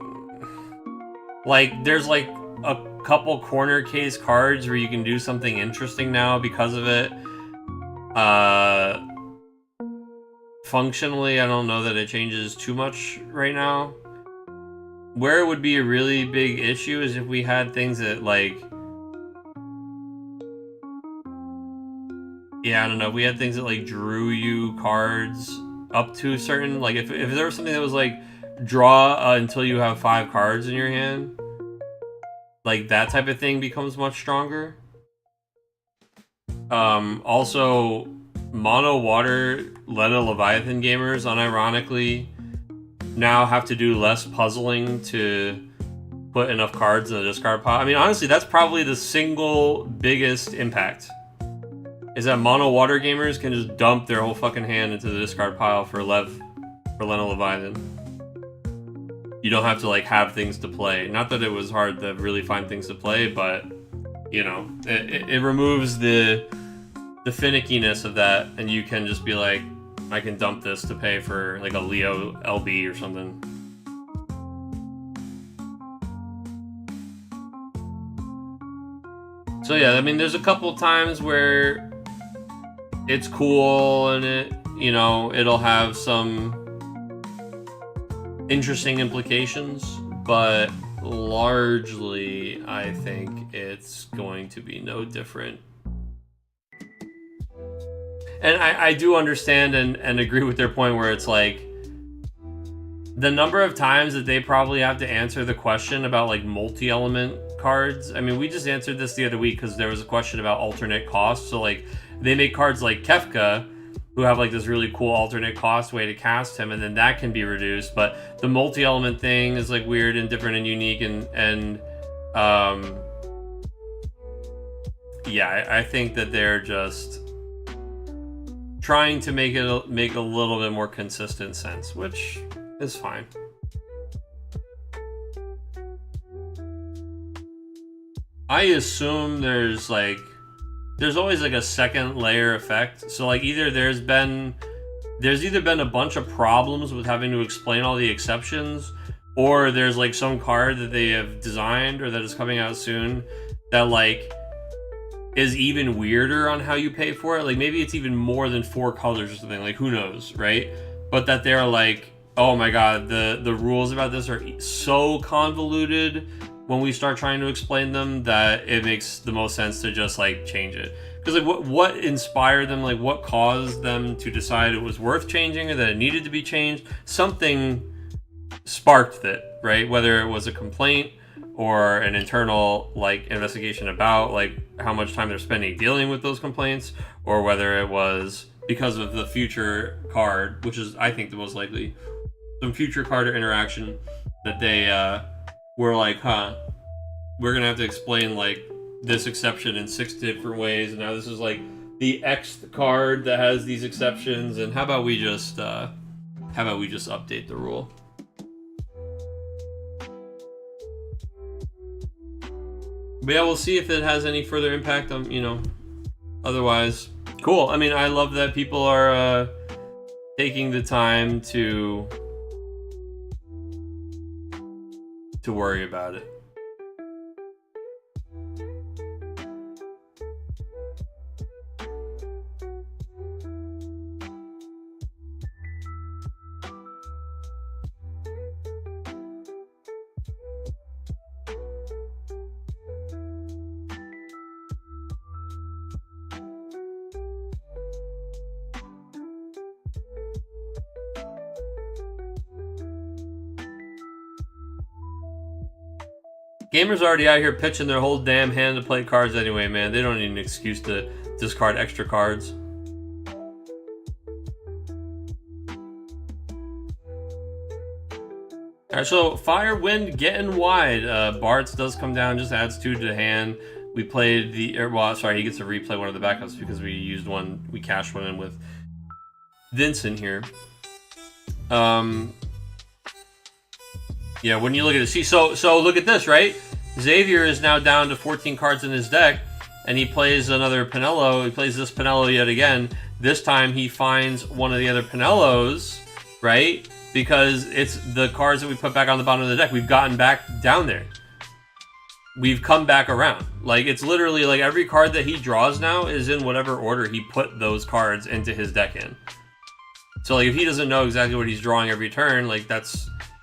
Like, there's like a couple corner case cards where you can do something interesting now because of it. Functionally, I don't know that it changes too much right now. Where it would be a really big issue is if we had things that, like... Yeah, I don't know. If we had things that, like, drew you cards up to certain... Like, if there was something that was, like, draw until you have 5 cards in your hand, like, that type of thing becomes much stronger. Also, mono water Lena Leviathan gamers, unironically, now have to do less puzzling to put enough cards in the discard pile. I mean, honestly, that's probably the single biggest impact, is that mono water gamers can just dump their whole fucking hand into the discard pile for Lena Leviathan. You don't have to, like, have things to play. Not that it was hard to really find things to play, but, you know, it removes the finickiness of that, and you can just be like, I can dump this to pay for, like, a Leo LB or something. So yeah, I mean, there's a couple times where it's cool and it, you know, it'll have some interesting implications, but largely, I think it's going to be no different. And I do understand and agree with their point where it's like, the number of times that they probably have to answer the question about, like, multi-element cards. I mean, we just answered this the other week because there was a question about alternate cost. So, like, they make cards like Kefka, who have, like, this really cool alternate cost way to cast him, and then that can be reduced. But the multi-element thing is, like, weird and different and unique, and yeah, I think that they're just trying to make a little bit more consistent sense, which is fine. I assume there's always, like, a second layer effect. So, like, either there's either been a bunch of problems with having to explain all the exceptions, or there's, like, some card that they have designed or that is coming out soon that, like, is even weirder on how you pay for it. Like, maybe it's even more than 4 colors or something. Like, who knows, right? But that they're like, oh my god, the rules about this are so convoluted when we start trying to explain them that it makes the most sense to just, like, change it. Because, like, what inspired them? Like, what caused them to decide it was worth changing or that it needed to be changed? Something sparked it, right? Whether it was a complaint or an internal, like, investigation about, like, how much time they're spending dealing with those complaints, or whether it was because of the future card, which is, I think, the most likely. Some future card or interaction that they were like, huh, we're going to have to explain, like, this exception in 6 different ways, and now this is, like, the X card that has these exceptions, and how about we just update the rule? But yeah, we'll see if it has any further impact on, you know, otherwise. Cool. I mean, I love that people are taking the time to worry about it. Gamers already out here pitching their whole damn hand to play cards anyway, man. They don't need an excuse to discard extra cards. Alright, so Fire Wind getting wide. Bart's does come down, just adds 2 to the hand. We played the, well, sorry, he gets to replay one of the backups because we used one, we cashed one in with Vincent here. Yeah, when you look at it, see, so look at this, right? Xavier is now down to 14 cards in his deck, and he plays another Pinello. He plays this Pinello yet again. This time he finds one of the other Pinellos, right? Because it's the cards that we put back on the bottom of the deck. We've gotten back down there. We've come back around. Like, it's literally like every card that he draws now is in whatever order he put those cards into his deck in. So, like, if he doesn't know exactly what he's drawing every turn, like,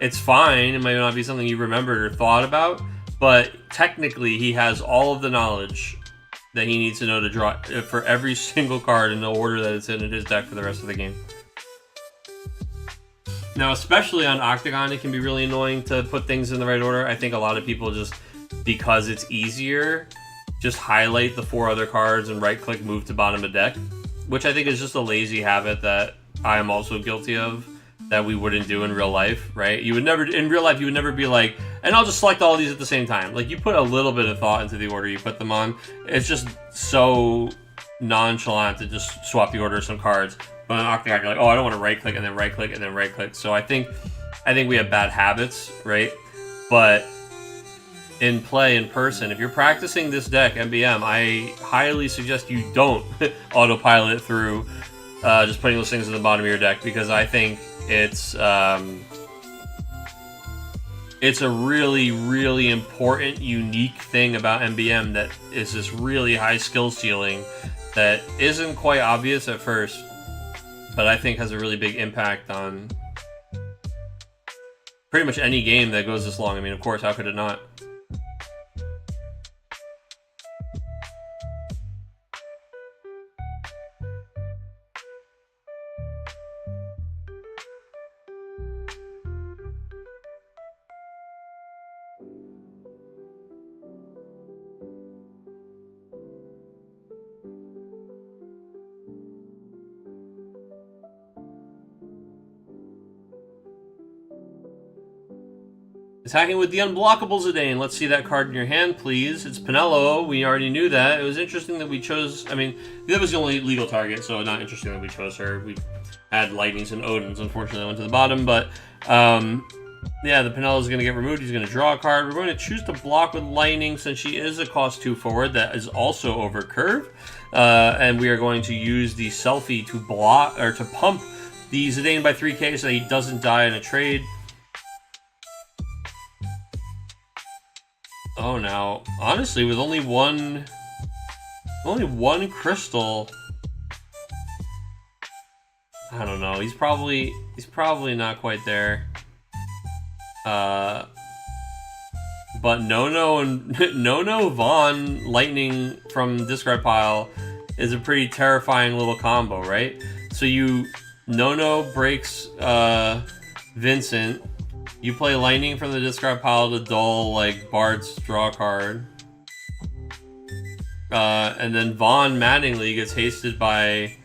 it's fine. It might not be something you remembered or thought about, but technically he has all of the knowledge that he needs to know to draw for every single card in the order that it's in his deck for the rest of the game. Now, especially on Octagon, it can be really annoying to put things in the right order. I think a lot of people just, because it's easier, just highlight the 4 other cards and right-click move to bottom of deck, which I think is just a lazy habit that I am also guilty of, that we wouldn't do in real life, right? You would never, in real life, you would never be like, and I'll just select all these at the same time. Like, you put a little bit of thought into the order you put them on. It's just so nonchalant to just swap the order of some cards. But on Octagon, you're like, oh, I don't want to right-click and then right-click and then right-click. So I think we have bad habits, right? But in play, in person, if you're practicing this deck, MBM, I highly suggest you don't autopilot through just putting those things in the bottom of your deck, because I think it's a really, really important, unique thing about MBM that is this really high skill ceiling that isn't quite obvious at first, but I think has a really big impact on pretty much any game that goes this long. I mean, of course, how could it not? Attacking with the unblockable Zidane. Let's see that card in your hand, please. It's Pinello. We already knew that. It was interesting that we chose... I mean, that was the only legal target, so not interesting that we chose her. We had Lightnings and Odins. Unfortunately, I went to the bottom, but... yeah, the Pinello's going to get removed. He's going to draw a card. We're going to choose to block with Lightning since she is a cost 2 forward. That is also over curve. And we are going to use the Selfie to block... or to pump the Zidane by 3k so that he doesn't die in a trade. Oh, now, honestly, with only one crystal, I don't know. He's probably not quite there. But Nono Vaughn Lightning from discard pile is a pretty terrifying little combo, right? So Nono breaks Vincent. You play Lightning from the discard pile to dull, like, Bart's draw card. And then Vaughn Mattingly gets hasted by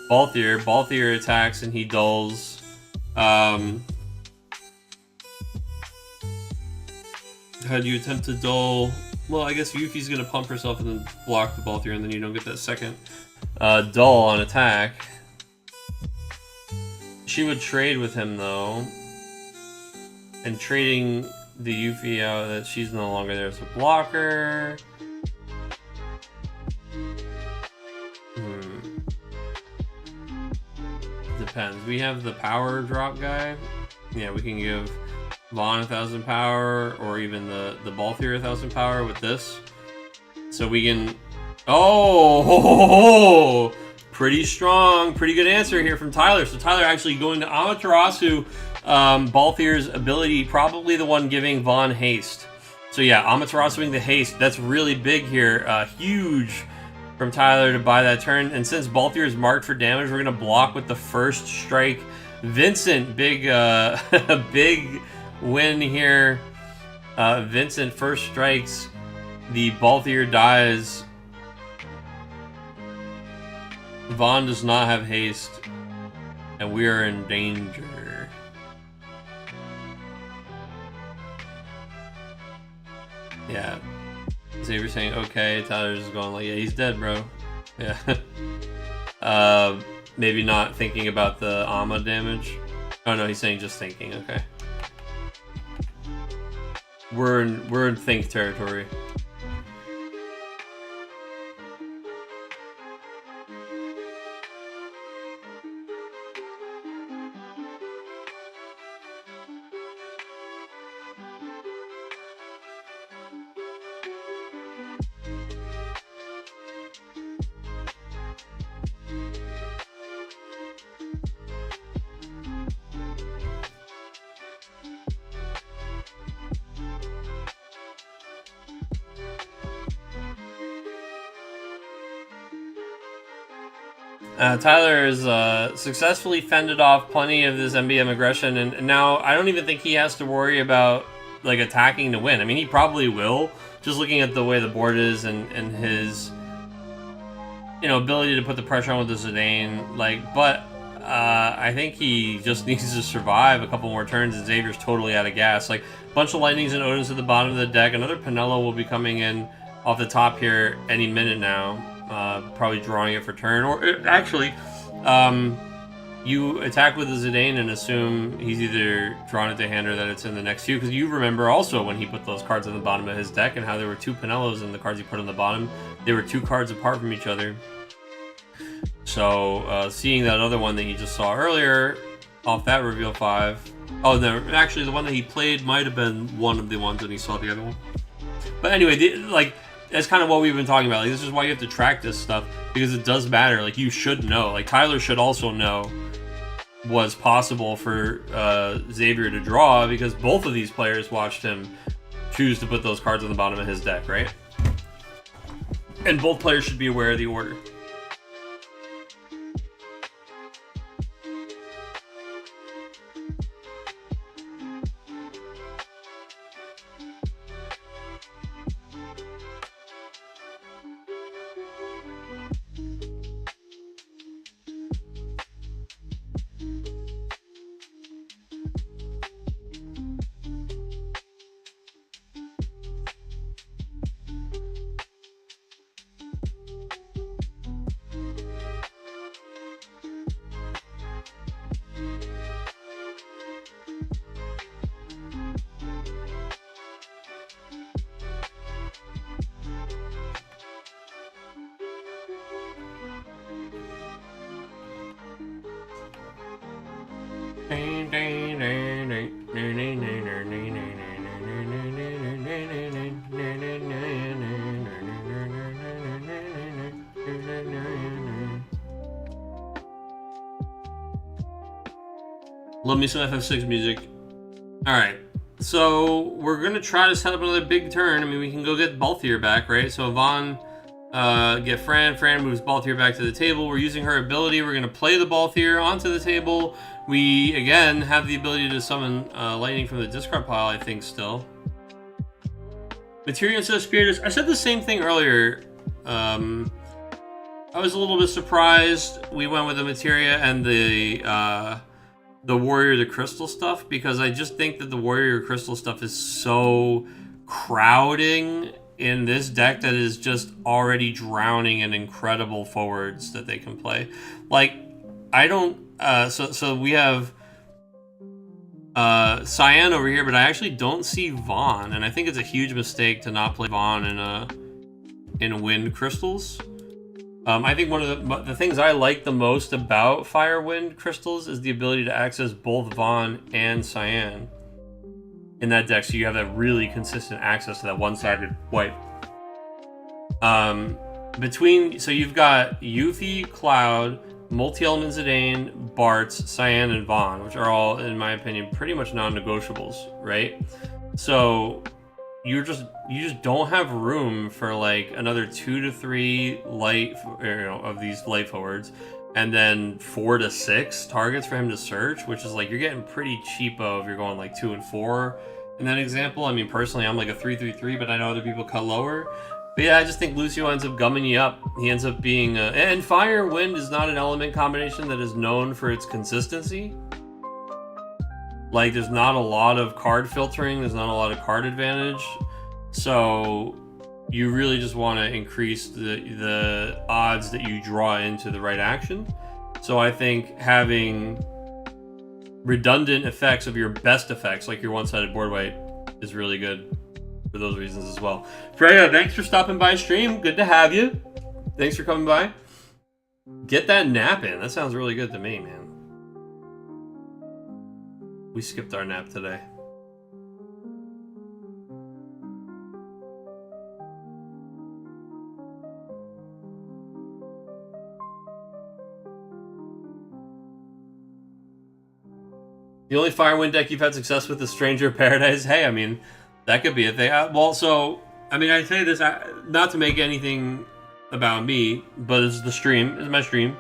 Balthier. Balthier attacks and he dulls. How do you attempt to dull? Well, I guess Yuffie's gonna pump herself and then block the Balthier, and then you don't get that second dull on attack. She would trade with him though, and trading the Yuffie out that she's no longer there as a blocker. Depends. We have the power drop guy. Yeah, we can give Vaughn 1,000 power, or even the Balthier 1,000 power with this. So we can. Oh, pretty strong, pretty good answer here from Tyler. So Tyler actually going to Amaterasu, Balthier's ability, probably the one giving Vaughn haste. So yeah, Amaterasuing the haste. That's really big here. Huge from Tyler to buy that turn. And since Balthier is marked for damage, we're gonna block with the first strike. Vincent, big big win here. Vincent first strikes. The Balthier dies. Vaughn does not have haste, and we are in danger. Yeah. Xavier saying okay. Tyler's just going like, yeah, he's dead, bro. Yeah. Maybe not thinking about the Ama damage. Oh no, he's saying just thinking. Okay. We're in think territory. Tyler has successfully fended off plenty of this MBM aggression, and now I don't even think he has to worry about like attacking to win. I mean, he probably will, just looking at the way the board is and his, you know, ability to put the pressure on with the Zidane. Like, but I think he just needs to survive a couple more turns, and Xavier's totally out of gas. Like, a bunch of Lightnings and Odins at the bottom of the deck. Another Penelo will be coming in off the top here any minute now. Probably drawing it for turn, or actually, you attack with the Zidane and assume he's either drawn it to hand or that it's in the next few, because you remember also when he put those cards on the bottom of his deck and how there were two Penelos in the cards he put on the bottom. They were two cards apart from each other. So seeing that other one that you just saw earlier off that reveal 5. Oh, no, actually the one that he played might have been one of the ones that he saw the other one. But anyway, like, that's kind of what we've been talking about. Like, this is why you have to track this stuff, because it does matter. Like, you should know. Like, Tyler should also know what's possible for Xavier to draw, because both of these players watched him choose to put those cards on the bottom of his deck, right? And both players should be aware of the order. Love me some FF6 music. Alright, so we're going to try to set up another big turn. I mean, we can go get Balthier back, right? So Vaughn, get Fran. Fran moves Balthier back to the table. We're using her ability. We're going to play the Balthier onto the table. We, again, have the ability to summon lightning from the discard pile, I think, still. Material instead of Spiritus. I said the same thing earlier. I was a little bit surprised we went with the materia and the warrior the crystal stuff, because I just think that the warrior crystal stuff is so crowding in this deck that is just already drowning in incredible forwards that they can play. Like, I don't so we have Cyan over here, but I actually don't see Vaughn, and I think it's a huge mistake to not play Vaughn in wind crystals. I think one of the things I like the most about Fire Wind crystals is the ability to access both Vaughn and Cyan in that deck, so you have that really consistent access to that one-sided wipe. So you've got Yuffie, Cloud, Multi-Element Zidane, Bartz, Cyan, and Vaughn, which are all, in my opinion, pretty much non-negotiables, right? So you just don't have room for like another 2 to 3 light, of these light forwards, and then 4 to 6 targets for him to search, which is like, you're getting pretty cheapo if you're going like 2 and 4 in that example. I mean, personally, I'm like a 3-3-3, but I know other people cut lower. But yeah, I just think Lucio ends up gumming you up. He ends up being and Fire Wind is not an element combination that is known for its consistency. Like, there's not a lot of card filtering, there's not a lot of card advantage, so you really just want to increase the odds that you draw into the right action. So I think having redundant effects of your best effects, like your one-sided board wipe, is really good for those reasons as well. Freya, thanks for stopping by stream. Good to have you. Thanks for coming by. Get that nap in. That sounds really good to me, man. We skipped our nap today. The only Firewind deck you've had success with is Stranger of Paradise. Hey, I mean, that could be a thing. Well, so, I mean, I say this not to make anything about me, but it's the stream. It's my stream.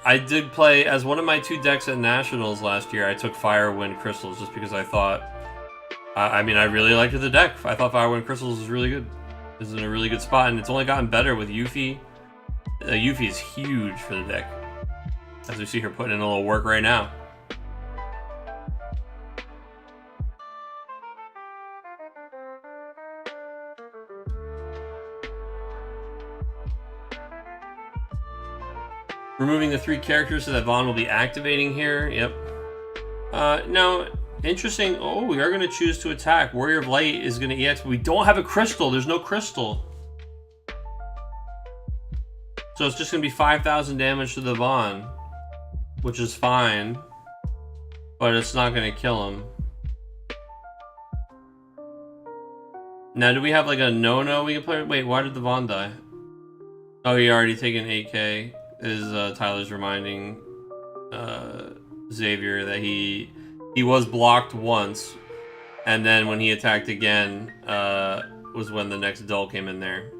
I did play, as one of my 2 decks at Nationals last year, I took Firewind Crystals just because I thought, I mean, I really liked the deck. I thought Firewind Crystals was really good. It was in a really good spot, and it's only gotten better with Yuffie. Yuffie is huge for the deck, as we see her putting in a little work right now. Removing the 3 characters so that Vaughn will be activating here. Yep. Now, interesting. Oh, we are going to choose to attack. Warrior of Light is going to EX, but we don't have a crystal. There's no crystal. So it's just going to be 5,000 damage to the Vaughn, which is fine, but it's not going to kill him. Now, do we have like a no-no we can play? Wait, why did the Vaughn die? Oh, he already taken 8k. Tyler's reminding Xavier that he was blocked once, and then when he attacked again was when the next dull came in there.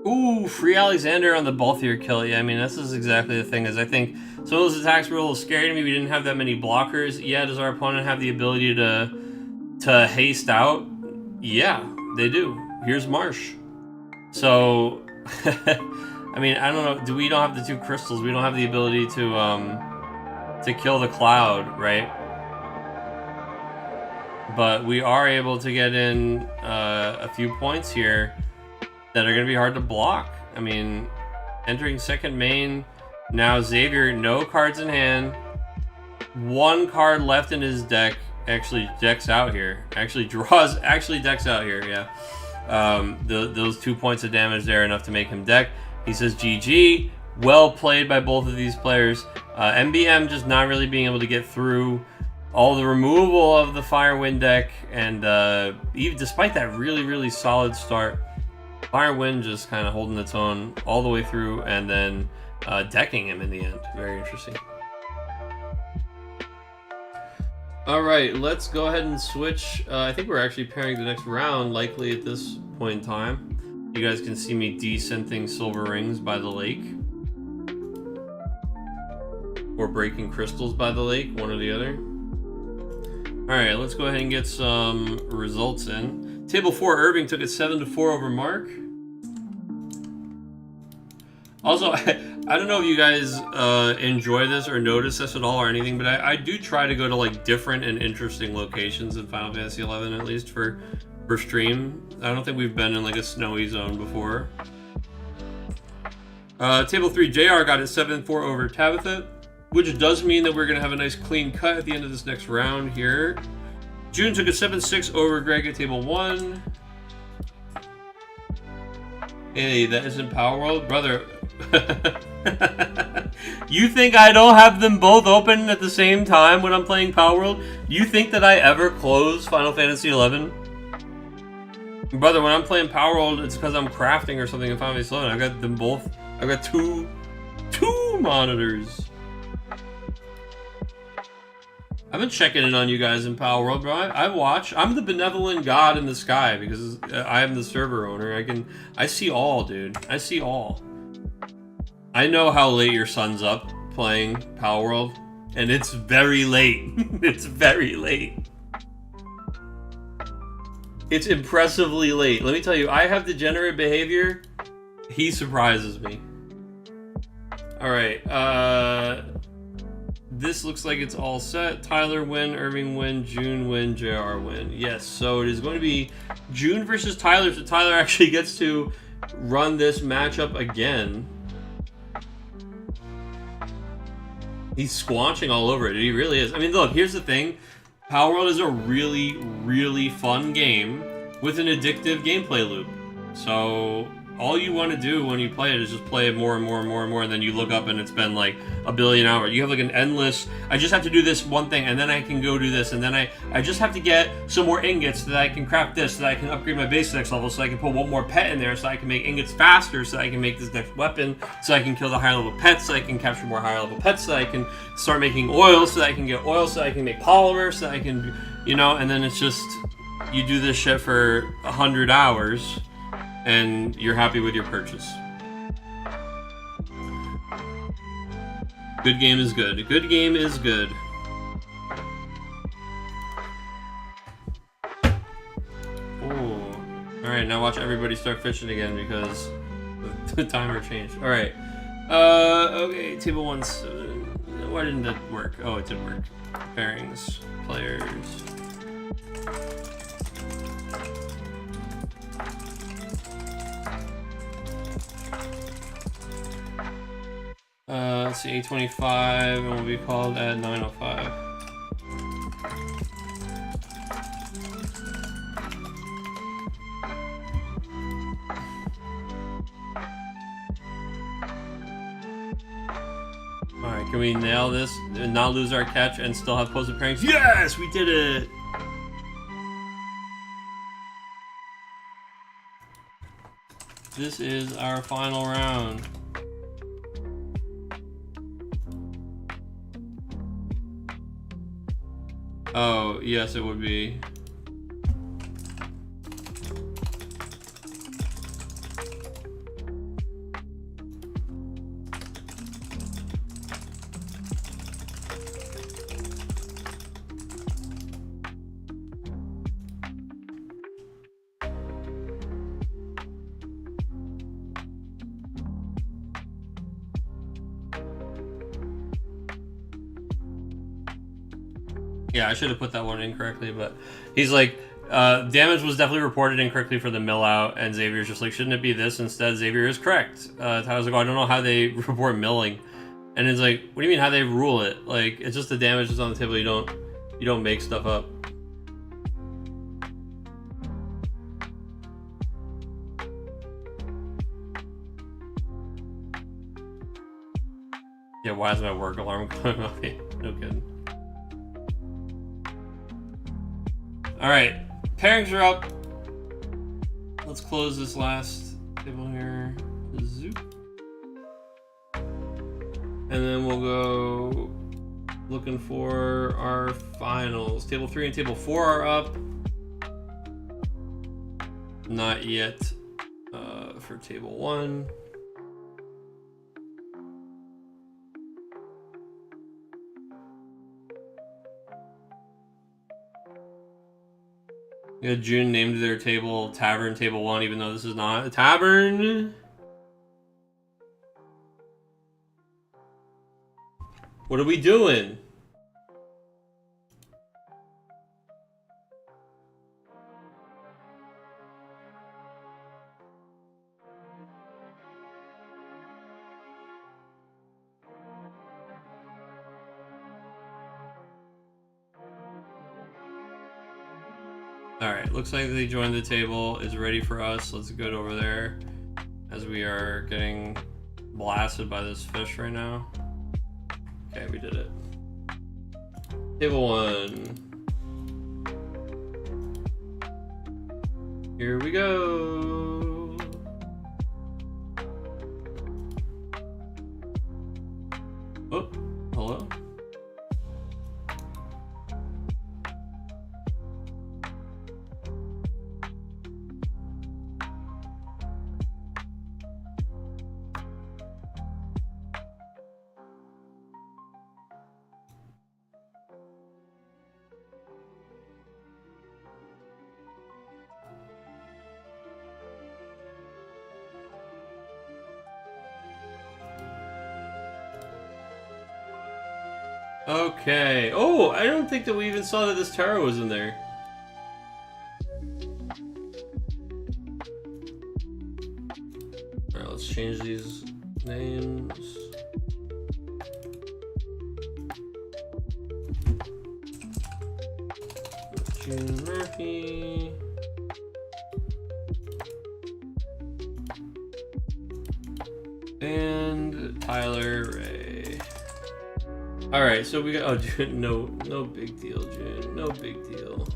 Ooh, free Alexander on the bulkier kill. Yeah, I mean, this is exactly the thing, is I think some of those attacks were a little scary to me. We didn't have that many blockers. Yeah, does our opponent have the ability to haste out? Yeah, they do. Here's Marsh. So, I mean, I don't know. We don't have the 2 crystals. We don't have the ability to kill the Cloud, right? But we are able to get in a few points here that are going to be hard to block. I mean, entering second main, now Xavier, no cards in hand, 1 card left in his deck actually decks out here. Actually decks out here, yeah. Those 2 points of damage there enough to make him deck. He says GG. Well played by both of these players. MBM just not really being able to get through all the removal of the Fire Wind deck, and even despite that really solid start, Fire Wind just kind of holding its own all the way through, and then decking him in the end. Very interesting. All right, let's go ahead and switch. I think we're actually pairing the next round, likely at this point in time. You guys can see me descenting Silver Rings by the lake, or breaking crystals by the lake, one or the other. All right, let's go ahead and get some results in. Table 4, Irving took it 7-4 over Mark. Also, I don't know if you guys enjoy this or notice this at all or anything, but I do try to go to like different and interesting locations in Final Fantasy XI, at least for stream. I don't think we've been in like a snowy zone before. Table 3, JR got it 7-4 over Tabitha, which does mean that we're going to have a nice clean cut at the end of this next round here. June took a 7-6 over Greg at table 1. Hey, that isn't Power World? Brother, you think I don't have them both open at the same time when I'm playing Power World? You think that I ever close Final Fantasy XI? Brother, when I'm playing Power World, it's because I'm crafting or something in Final Fantasy XI. I got them both. I got two monitors. I've been checking in on you guys in Power World, bro. I watch. I'm the benevolent god in the sky because I am the server owner. I see all, dude. I see all. I know how late your son's up playing Power World, and it's very late. It's very late. It's impressively late. Let me tell you, I have degenerate behavior. He surprises me. All right. This looks like it's all set. Tyler win, Irving win, June win, JR win. Yes, so it is going to be June versus Tyler. So Tyler actually gets to run this matchup again. He's squanching all over it. He really is. I mean, look, here's the thing. Power World is a really fun game with an addictive gameplay loop. So all you want to do when you play it is just play it more and more, and then you look up and it's been like a billion hours. You have like an endless, I just have to do this one thing, and then I can go do this, and then I just have to get some more ingots so that I can craft this, so that I can upgrade my base next level, so I can put one more pet in there, so I can make ingots faster, so I can make this next weapon, so I can kill the higher level pets, so I can capture more higher level pets, so I can start making oil, so that I can get oil, so I can make polymer, so I can, you know, and then it's just, you do this shit for 100 hours, and you're happy with your purchase. Good game is good. Good game is good. Oh, all right. Now watch everybody start fishing again because the timer changed. All right. Okay. Table 1. Why didn't that work? Oh, it did work. Pairings, players. Let's see, 8:25, and we'll be called at 9:05. Alright, can we nail this and not lose our catch and still have posted pairings? Yes, we did it! This is our final round. Oh, yes, it would be. Yeah, I should have put that one incorrectly, but he's like, damage was definitely reported incorrectly for the mill out, and Xavier's just like, shouldn't it be this instead? Xavier is correct. Tyler's like, oh, I don't know how they report milling, and it's like, what do you mean how they rule it? Like, it's just the damage is on the table. You don't make stuff up. why is my work alarm going off? Yeah, no kidding. Alright, pairings are up. Let's close this last table here. Zoop. And then we'll go looking for our finals. Table 3 and table 4 are up. Not yet for table 1. Yeah, June named their table Tavern Table 1, even though this is not a tavern. What are we doing? Alright, looks like they joined the table, is ready for us. Let's go over there as we are getting blasted by this fish right now. Okay, we did it. Table 1. Here we go. Oh, hello. Okay. Oh, I don't think that we even saw that this tarot was in there. Alright, let's change these names. June Murphy. And Tyler Ray. Alright, so we got, oh, June, no big deal, June, no big deal.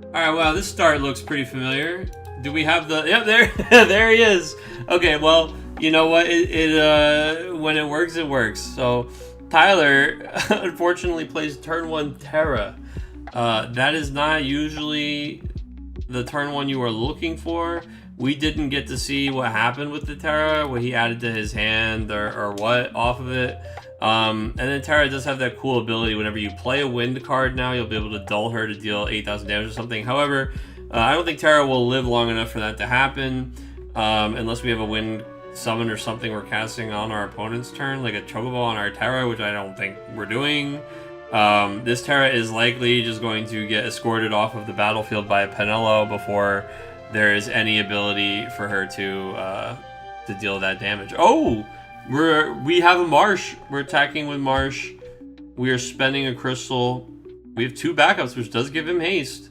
Alright, wow, this start looks pretty familiar. Do we have the, yep, there, there he is. Okay, well, you know what, when it works, it works. So, Tyler, unfortunately, plays turn 1 Terra. That is not usually the turn 1 you were looking for. We didn't get to see what happened with the Terra, what he added to his hand or what off of it. And then Terra does have that cool ability. Whenever you play a wind card now, you'll be able to dull her to deal 8,000 damage or something. However, I don't think Terra will live long enough for that to happen, unless we have a wind summon or something we're casting on our opponent's turn, like a Chocobo on our Terra, which I don't think we're doing. This Terra is likely just going to get escorted off of the battlefield by a Penelo before there is any ability for her to deal that damage. Oh, we have a Marsh. We're attacking with Marsh. We are spending a crystal. We have 2 backups, which does give him haste.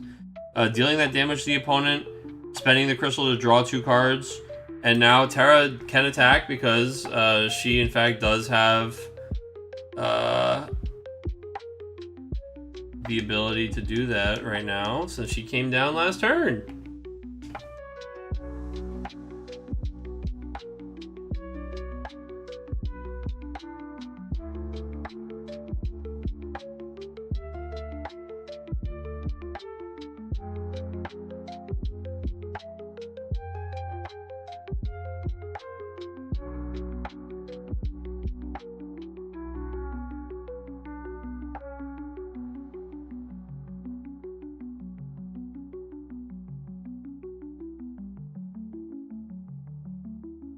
Dealing that damage to the opponent, spending the crystal to draw 2 cards, and now Terra can attack because she in fact does have the ability to do that right now, since she came down last turn.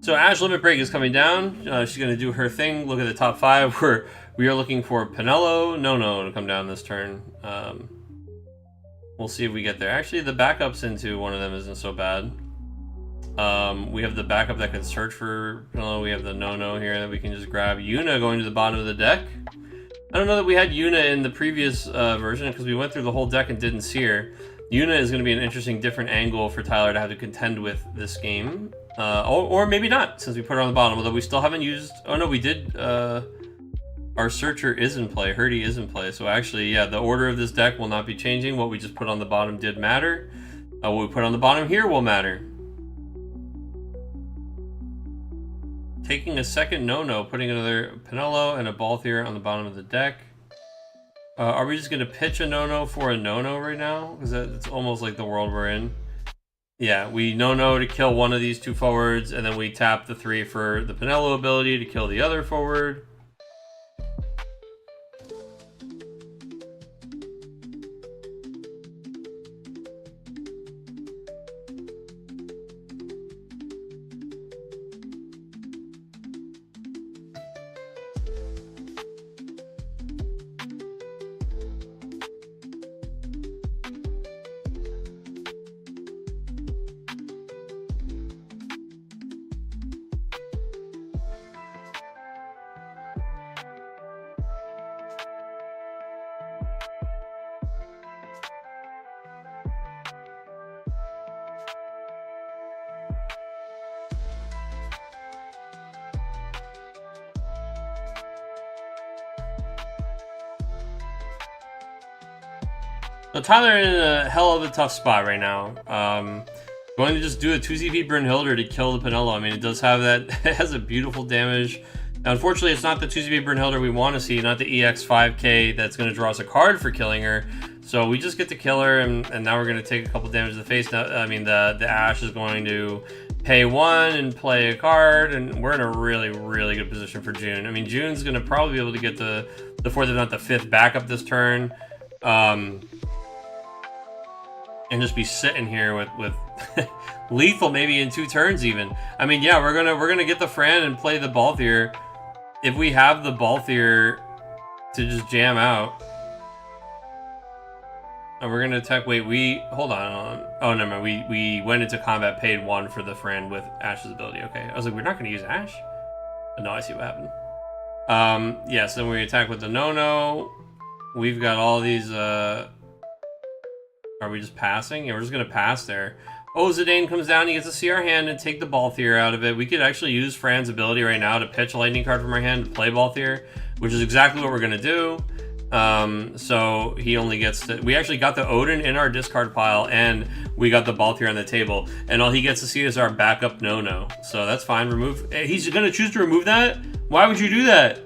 So Ash Limit Break is coming down. She's going to do her thing. Look at the top 5 where we are looking for Penelo. No to come down this turn. We'll see if we get there. Actually, the backups into one of them isn't so bad. We have the backup that can search for Penelo. We have the no here that we can just grab. Yuna going to the bottom of the deck. I don't know that we had Yuna in the previous version because we went through the whole deck and didn't see her. Yuna is going to be an interesting, different angle for Tyler to have to contend with this game. Or maybe not, since we put her on the bottom. Although we still haven't used... Oh, no, we did... Our Searcher is in play. Herdy is in play. So actually, yeah, the order of this deck will not be changing. What we just put on the bottom did matter. What we put on the bottom here will matter. Taking a second no-no, putting another Pinello and a Balthier on the bottom of the deck. Are we just going to pitch a no-no for a no-no right now? Because it's almost like the world we're in. Yeah, we no-no to kill one of these two forwards, and then we tap the 3 for the Pinello ability to kill the other forward. So Tyler in a hell of a tough spot right now. Going to just do a 2ZP Brynhilder to kill the Pinello. I mean, it does have that. It has a beautiful damage. Now, unfortunately, it's not the 2ZP Brynhilder we want to see, not the EX5K that's going to draw us a card for killing her. So we just get to kill her, and now we're going to take a couple damage to the face. Now, I mean, the Ash is going to pay 1 and play a card, and we're in a really, really good position for June. I mean, June's going to probably be able to get the 4th, if not the 5th, backup this turn. And just be sitting here with lethal maybe in 2 turns even. I mean, yeah, we're gonna get the Fran and play the Balthier. If we have the Balthier to just jam out. And we're gonna attack. Wait, hold on. Oh, never mind. We went into combat, paid 1 for the Fran with Ash's ability. Okay. I was like, we're not gonna use Ash? But no, I see what happened. Yeah, so then we attack with the no-no. We've got all these are we just passing? Yeah, we're just going to pass there. Oh, Zidane comes down. He gets to see our hand and take the Balthier out of it. We could actually use Fran's ability right now to pitch a lightning card from our hand to play Balthier, which is exactly what we're going to do. So he only gets to... We actually got the Odin in our discard pile, and we got the Balthier on the table. And all he gets to see is our backup no-no. So that's fine. Remove... He's going to choose to remove that? Why would you do that?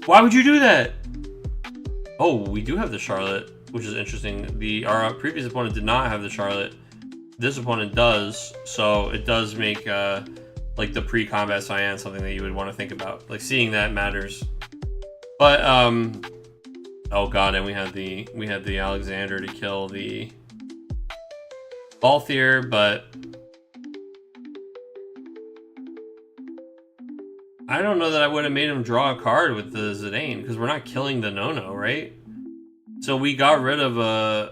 Why would you do that? Oh, we do have the Charlotte, which is interesting. Our previous opponent did not have the Charlotte. This opponent does, so it does make like the pre-combat Cyan something that you would want to think about. Like, seeing that matters. But oh god, and we had the Alexander to kill the Balthier, but I don't know that I would have made him draw a card with the Zidane, because we're not killing the no-no, right? So we got rid of a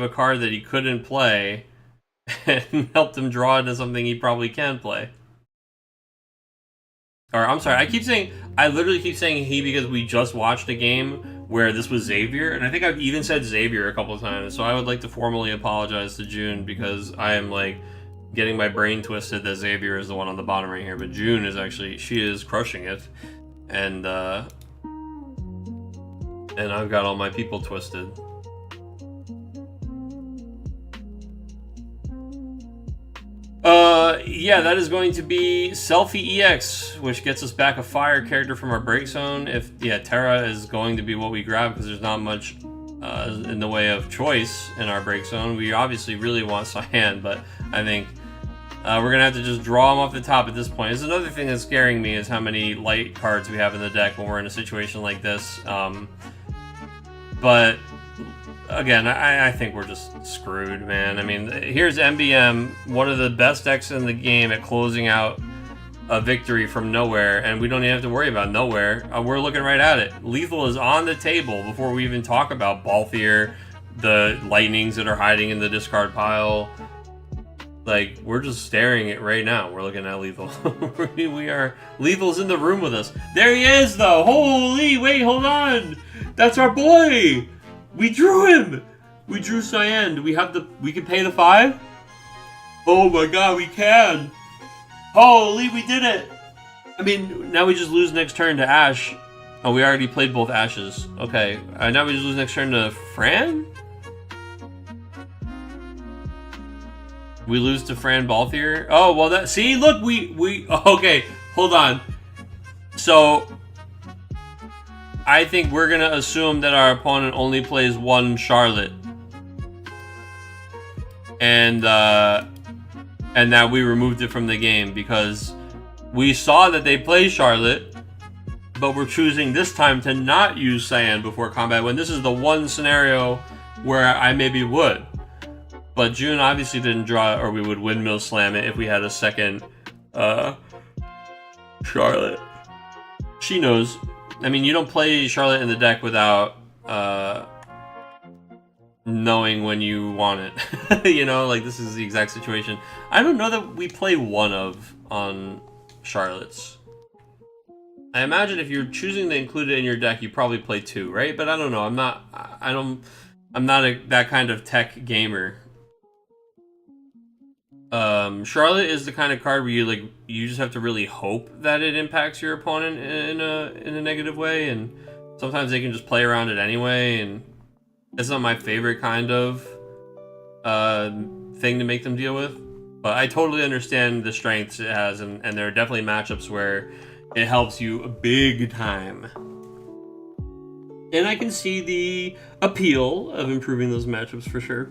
card that he couldn't play and helped him draw into something he probably can play. Or I'm sorry, I literally keep saying he because we just watched a game where this was Xavier, and I think I've even said Xavier a couple of times. So I would like to formally apologize to June, because I am like getting my brain twisted that Xavier is the one on the bottom right here, but June is actually, she is crushing it, and I've got all my people twisted. Yeah, that is going to be Selfie EX, which gets us back a fire character from our break zone. Yeah, Terra is going to be what we grab, because there's not much in the way of choice in our break zone. We obviously really want Cyan, but I think we're gonna have to just draw them off the top at this point. There's another thing that's scaring me, is how many light cards we have in the deck when we're in a situation like this. But again, I think we're just screwed, man. I mean, here's MBM, one of the best decks in the game at closing out a victory from nowhere, and we don't even have to worry about nowhere. We're looking right at it. Lethal is on the table before we even talk about Balthier, the lightnings that are hiding in the discard pile. Like, we're just staring at right now. We're looking at Lethal. we are... Lethal's in the room with us. There he is, though! Holy, wait, hold on! That's our boy! We drew him! We drew Cyan. We can pay the 5? Oh my god, we can! Holy, we did it! I mean, now we just lose next turn to Ash. Oh, we already played both Ashes. Okay, now we just lose next turn to Fran? We lose to Fran Balthier? Oh, well that... See, look, we... Okay, hold on. So... I think we're gonna assume that our opponent only plays one Charlotte. And that we removed it from the game because we saw that they play Charlotte, but we're choosing this time to not use Cyan before combat when this is the one scenario where I maybe would. But June obviously didn't draw, or we would windmill slam it if we had a second Charlotte. She knows. I mean, you don't play Charlotte in the deck without knowing when you want it. You know, like this is the exact situation. I don't know that we play one of on Charlotte's. I imagine if you're choosing to include it in your deck, you probably play 2, right? But I don't know. I'm not that kind of tech gamer. Charlotte is the kind of card where you just have to really hope that it impacts your opponent in a negative way, and sometimes they can just play around it anyway, and it's not my favorite kind of thing to make them deal with. But I totally understand the strengths it has, and there are definitely matchups where it helps you big time. And I can see the appeal of improving those matchups for sure.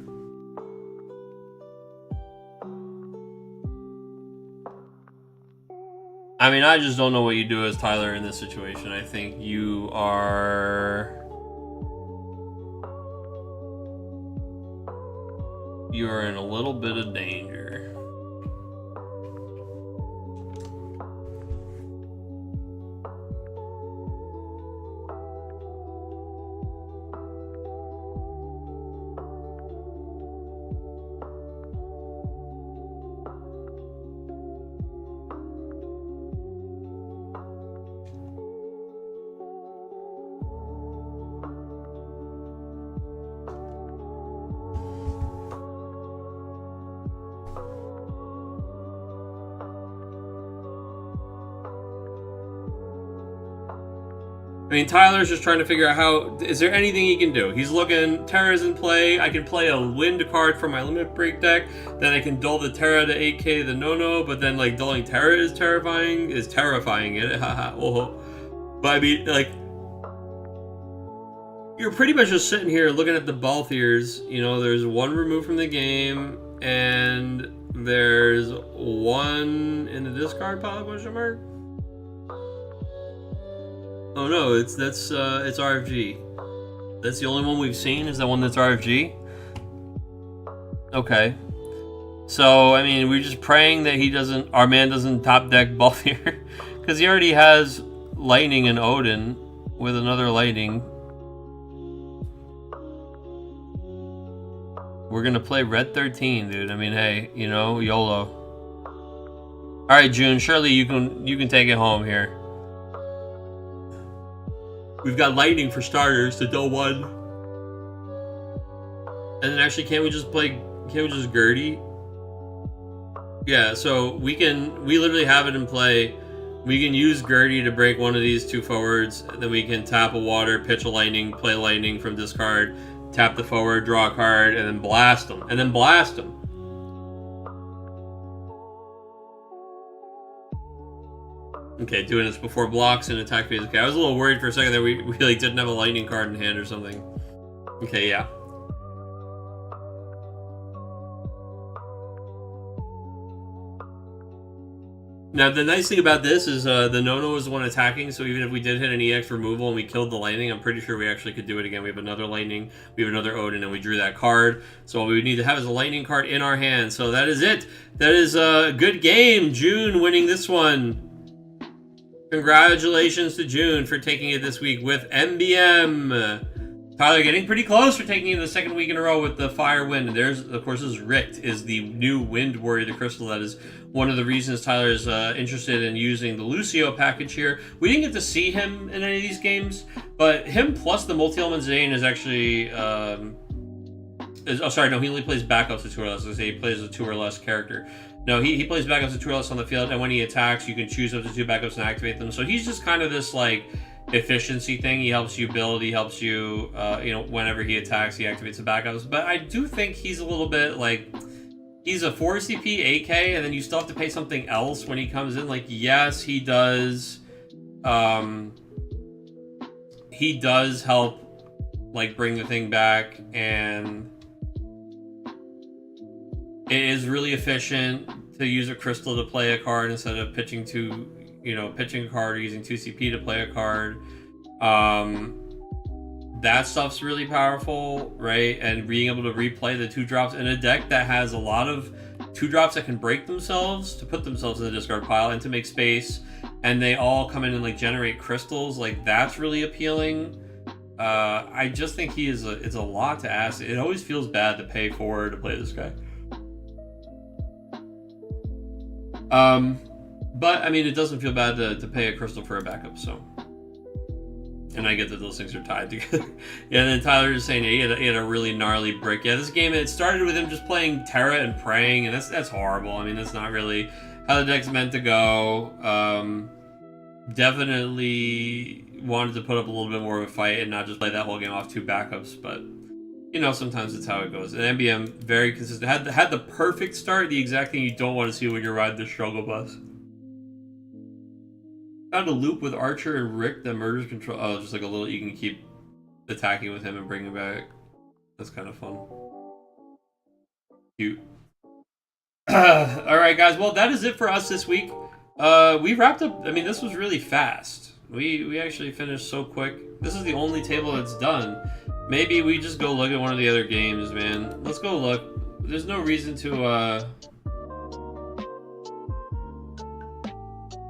I mean, I just don't know what you do as Tyler in this situation. I think you are in a little bit of danger. I mean, Tyler's just trying to figure out is there anything he can do? He's looking, Terra's in play, I can play a wind card from my limit break deck, then I can dull the Terra to 8k the no-no, but then like dulling Terra is terrifying it, haha, oh. But I mean, like, you're pretty much just sitting here looking at the Balthiers, you know, there's one removed from the game, and there's one in the discard pile, question mark? Oh no, it's RFG. That's the only one we've seen, is that one that's RFG? Okay. So, I mean, we're just praying that our man doesn't top deck Balthier. Because he already has Lightning and Odin with another Lightning. We're gonna play Red 13, dude. I mean, hey, you know, YOLO. Alright, June, surely you can take it home here. We've got Lightning for starters to dull one. And then actually, can't we just Gertie? Yeah, so we literally have it in play. We can use Gertie to break one of these two forwards, then we can tap a water, pitch a Lightning, play Lightning from discard, tap the forward, draw a card, and then blast them. Okay, doing this before blocks and attack phase. Okay, I was a little worried for a second that we like didn't have a Lightning card in hand or something. Okay, yeah. Now, the nice thing about this is the no-no is the one attacking, so even if we did hit an EX removal and we killed the Lightning, I'm pretty sure we actually could do it again. We have another Lightning, we have another Odin, and we drew that card. So all we would need to have is a Lightning card in our hand. So that is it. That is a good game. June winning this one. Congratulations to June for taking it this week with MBM. Tyler getting pretty close for taking it the second week in a row with the Fire Wind. And there's, of course, this Richt is the new Wind Warrior, the crystal that is one of the reasons Tyler is interested in using the Lucio package here. We didn't get to see him in any of these games, but him plus the Multi-Element Zane is actually Oh, sorry, no, he only plays backups with 2 or less. I say he plays a 2 or less character. No, he plays backups with 2 or less on the field, and when he attacks, you can choose up to 2 backups and activate them. So he's just kind of this, like, efficiency thing. He helps you build, he helps you, you know, whenever he attacks, he activates the backups. But I do think he's a little bit, like, he's a 4 CP AK, and then you still have to pay something else when he comes in. Like, yes, he does help, like, bring the thing back, and it is really efficient to use a crystal to play a card instead of pitching a card or using 2 CP to play a card. That stuff's really powerful, right? And being able to replay the 2-drops in a deck that has a lot of 2-drops that can break themselves to put themselves in the discard pile and to make space, and they all come in and, like, generate crystals, like, that's really appealing. I just think it's a lot to ask. It always feels bad to pay 4 to play this guy. But I mean, it doesn't feel bad to pay a crystal for a backup, so. And I get that those things are tied together. Yeah, and then Tyler is saying, yeah, he had a really gnarly break. Yeah, this game, it started with him just playing Terra and praying, and that's horrible. I mean, that's not really how the deck's meant to go. Definitely wanted to put up a little bit more of a fight and not just play that whole game off 2 backups, but you know, sometimes it's how it goes. And MBM, very consistent. Had the perfect start, the exact thing you don't want to see when you're riding the struggle bus. Found a loop with Archer and Rick that murders control. Oh, just like a little, you can keep attacking with him and bring him back. That's kind of fun. Cute. Alright, guys. Well, that is it for us this week. We wrapped up. I mean, this was really fast. We actually finished so quick. This is the only table that's done. Maybe we just go look at one of the other games, man. Let's go look. There's no reason to,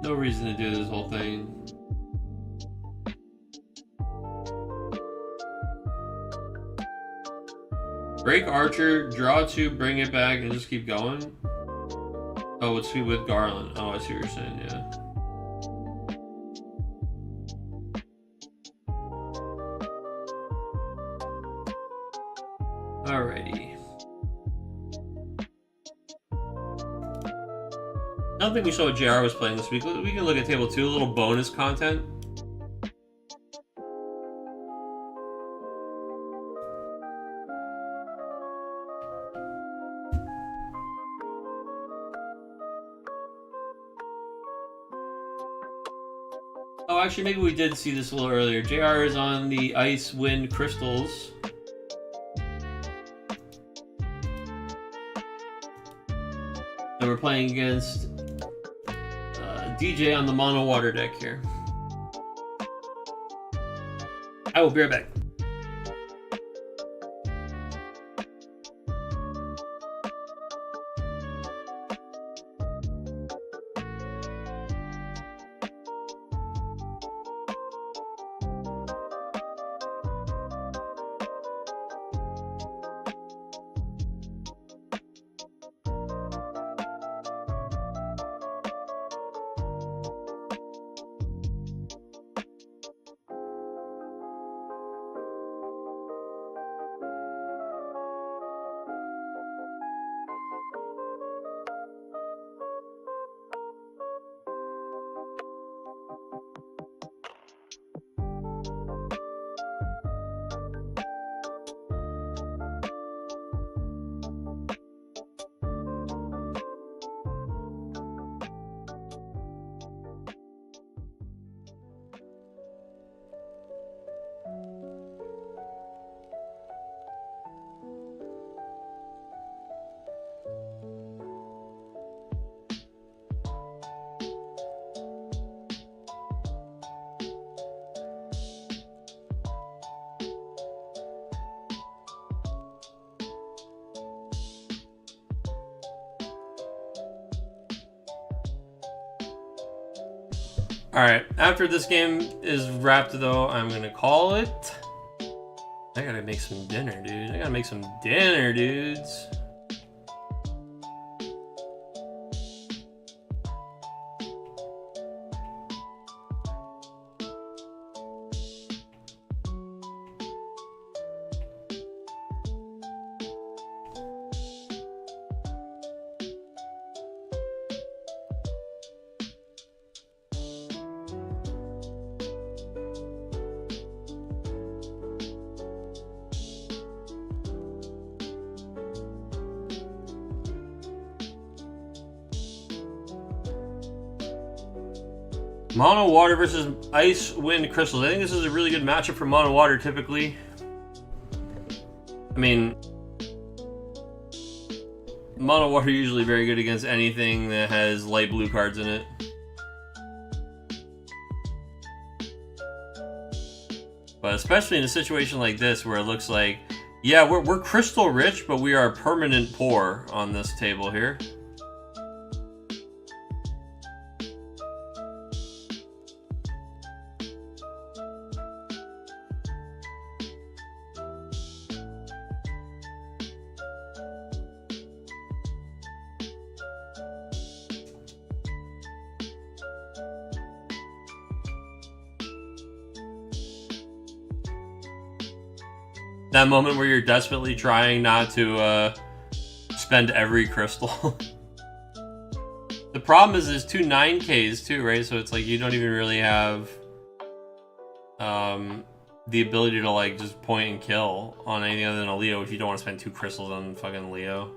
no reason to do this whole thing. Break Archer, draw 2, bring it back, and just keep going? Oh, it's with Garland. Oh, I see what you're saying, yeah. Alrighty. I don't think we saw what JR was playing this week. We can look at table 2, a little bonus content. Oh, actually, maybe we did see this a little earlier. JR is on the Ice Wind Crystals. And we're playing against DJ on the Mono Water deck here. I will be right back. Alright, after this game is wrapped though, I'm gonna call it. I gotta make some dinner, dude. I gotta make some dinner, dudes. Mono water versus ice wind crystals. I think this is a really good matchup for mono water typically. I mean, mono water usually very good against anything that has light blue cards in it. But especially in a situation like this where it looks like, yeah, we're crystal rich, but we are permanent poor on this table here. That moment where you're desperately trying not to spend every crystal. The problem is there's two 9Ks too, right? So it's like you don't even really have the ability to like just point and kill on anything other than a Leo if you don't want to spend 2 crystals on fucking Leo.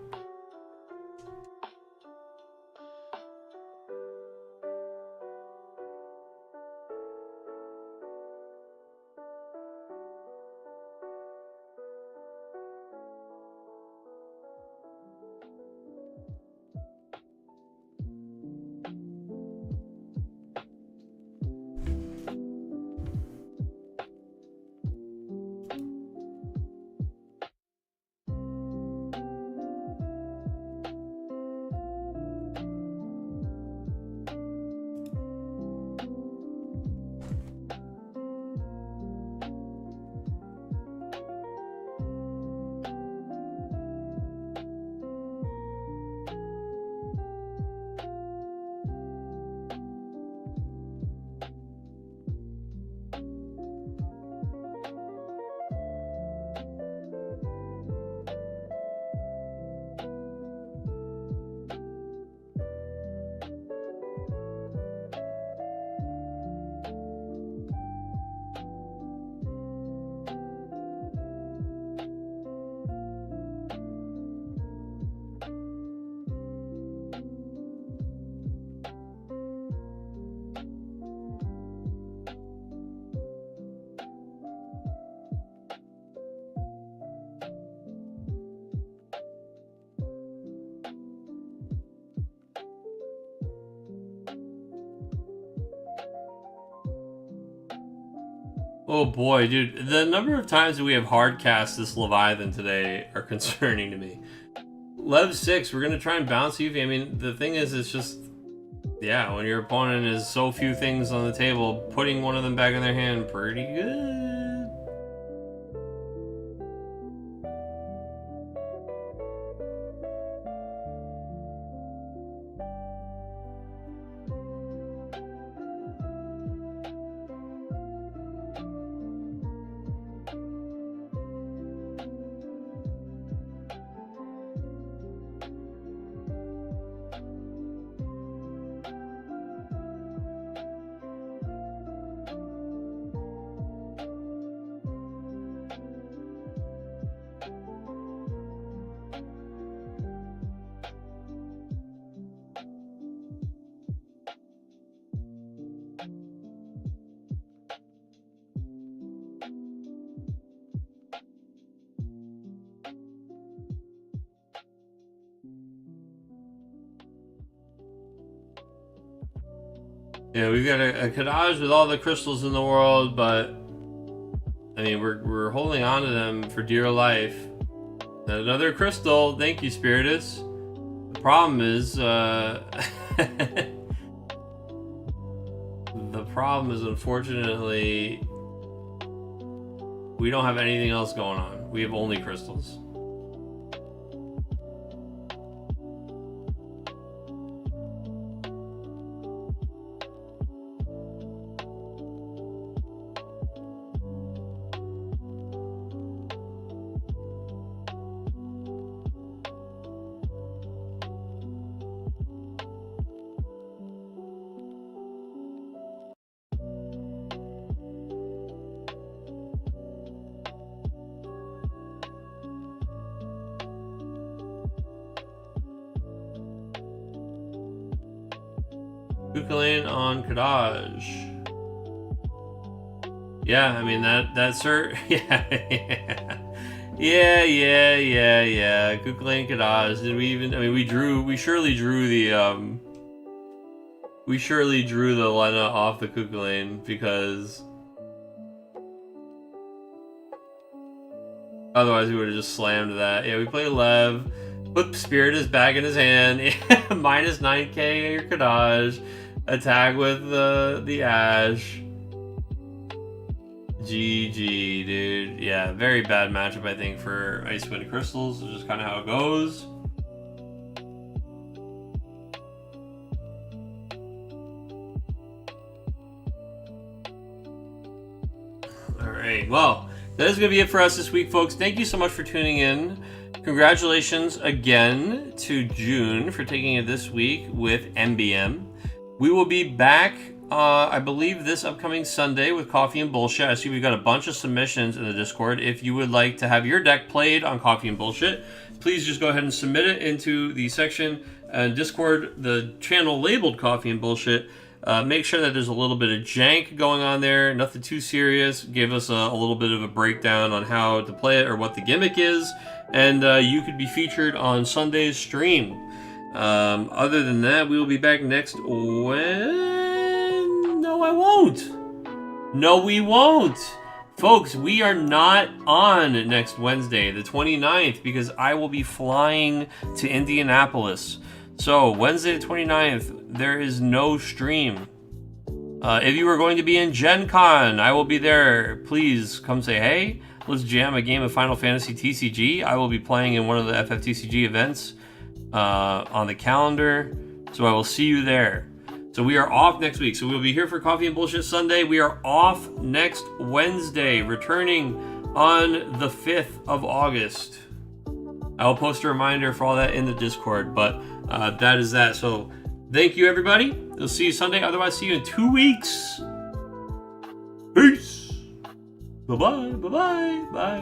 Oh boy, dude. The number of times that we have hard cast this Leviathan today are concerning to me. Lev 6, we're going to try and bounce Yuffie. I mean, the thing is, it's just... Yeah, when your opponent has so few things on the table, putting one of them back in their hand, pretty good. Yeah, we've got a Kadaj with all the crystals in the world, but I mean, we're holding on to them for dear life. Another crystal, thank you, Spiritus. The problem is, the problem is, unfortunately, we don't have anything else going on. We have only crystals. Kukulane on Kadaj. Yeah, I mean that cert. Yeah. Kukulane Kadaj. Did we even? I mean, we surely drew the Lena off the Kukulane because otherwise we would have just slammed that. Yeah, we play Lev. Put Spiritus back in his hand. Minus 9k your Kadaj. Attack with the Ash. GG, dude. Yeah, very bad matchup, I think, for Icewind Crystals. It's just kind of how it goes. All right, well, that is going to be it for us this week, folks. Thank you so much for tuning in. Congratulations again to June for taking it this week with MBM. We will be back, I believe, this upcoming Sunday with Coffee and Bullshit. I see we've got a bunch of submissions in the Discord. If you would like to have your deck played on Coffee and Bullshit, please just go ahead and submit it into the section and Discord, the channel labeled Coffee and Bullshit. Make sure that there's a little bit of jank going on there, nothing too serious. Give us a little bit of a breakdown on how to play it or what the gimmick is, and you could be featured on Sunday's stream. Other than that, we will be back next No, I won't. No, we won't. Folks, we are not on next Wednesday, the 29th, because I will be flying to Indianapolis. So, Wednesday the 29th, there is no stream. If you are going to be in Gen Con, I will be there. Please come say hey. Let's jam a game of Final Fantasy TCG. I will be playing in one of the FFTCG events on the calendar. So I will see you there. So we are off next week. So we'll be here for Coffee and Bullshit Sunday. We are off next Wednesday, returning on the 5th of August. I will post a reminder for all that in the Discord, but that is that. So thank you, everybody. We'll see you Sunday. Otherwise, see you in 2 weeks. Peace. Bye-bye. Bye-bye. Bye-bye.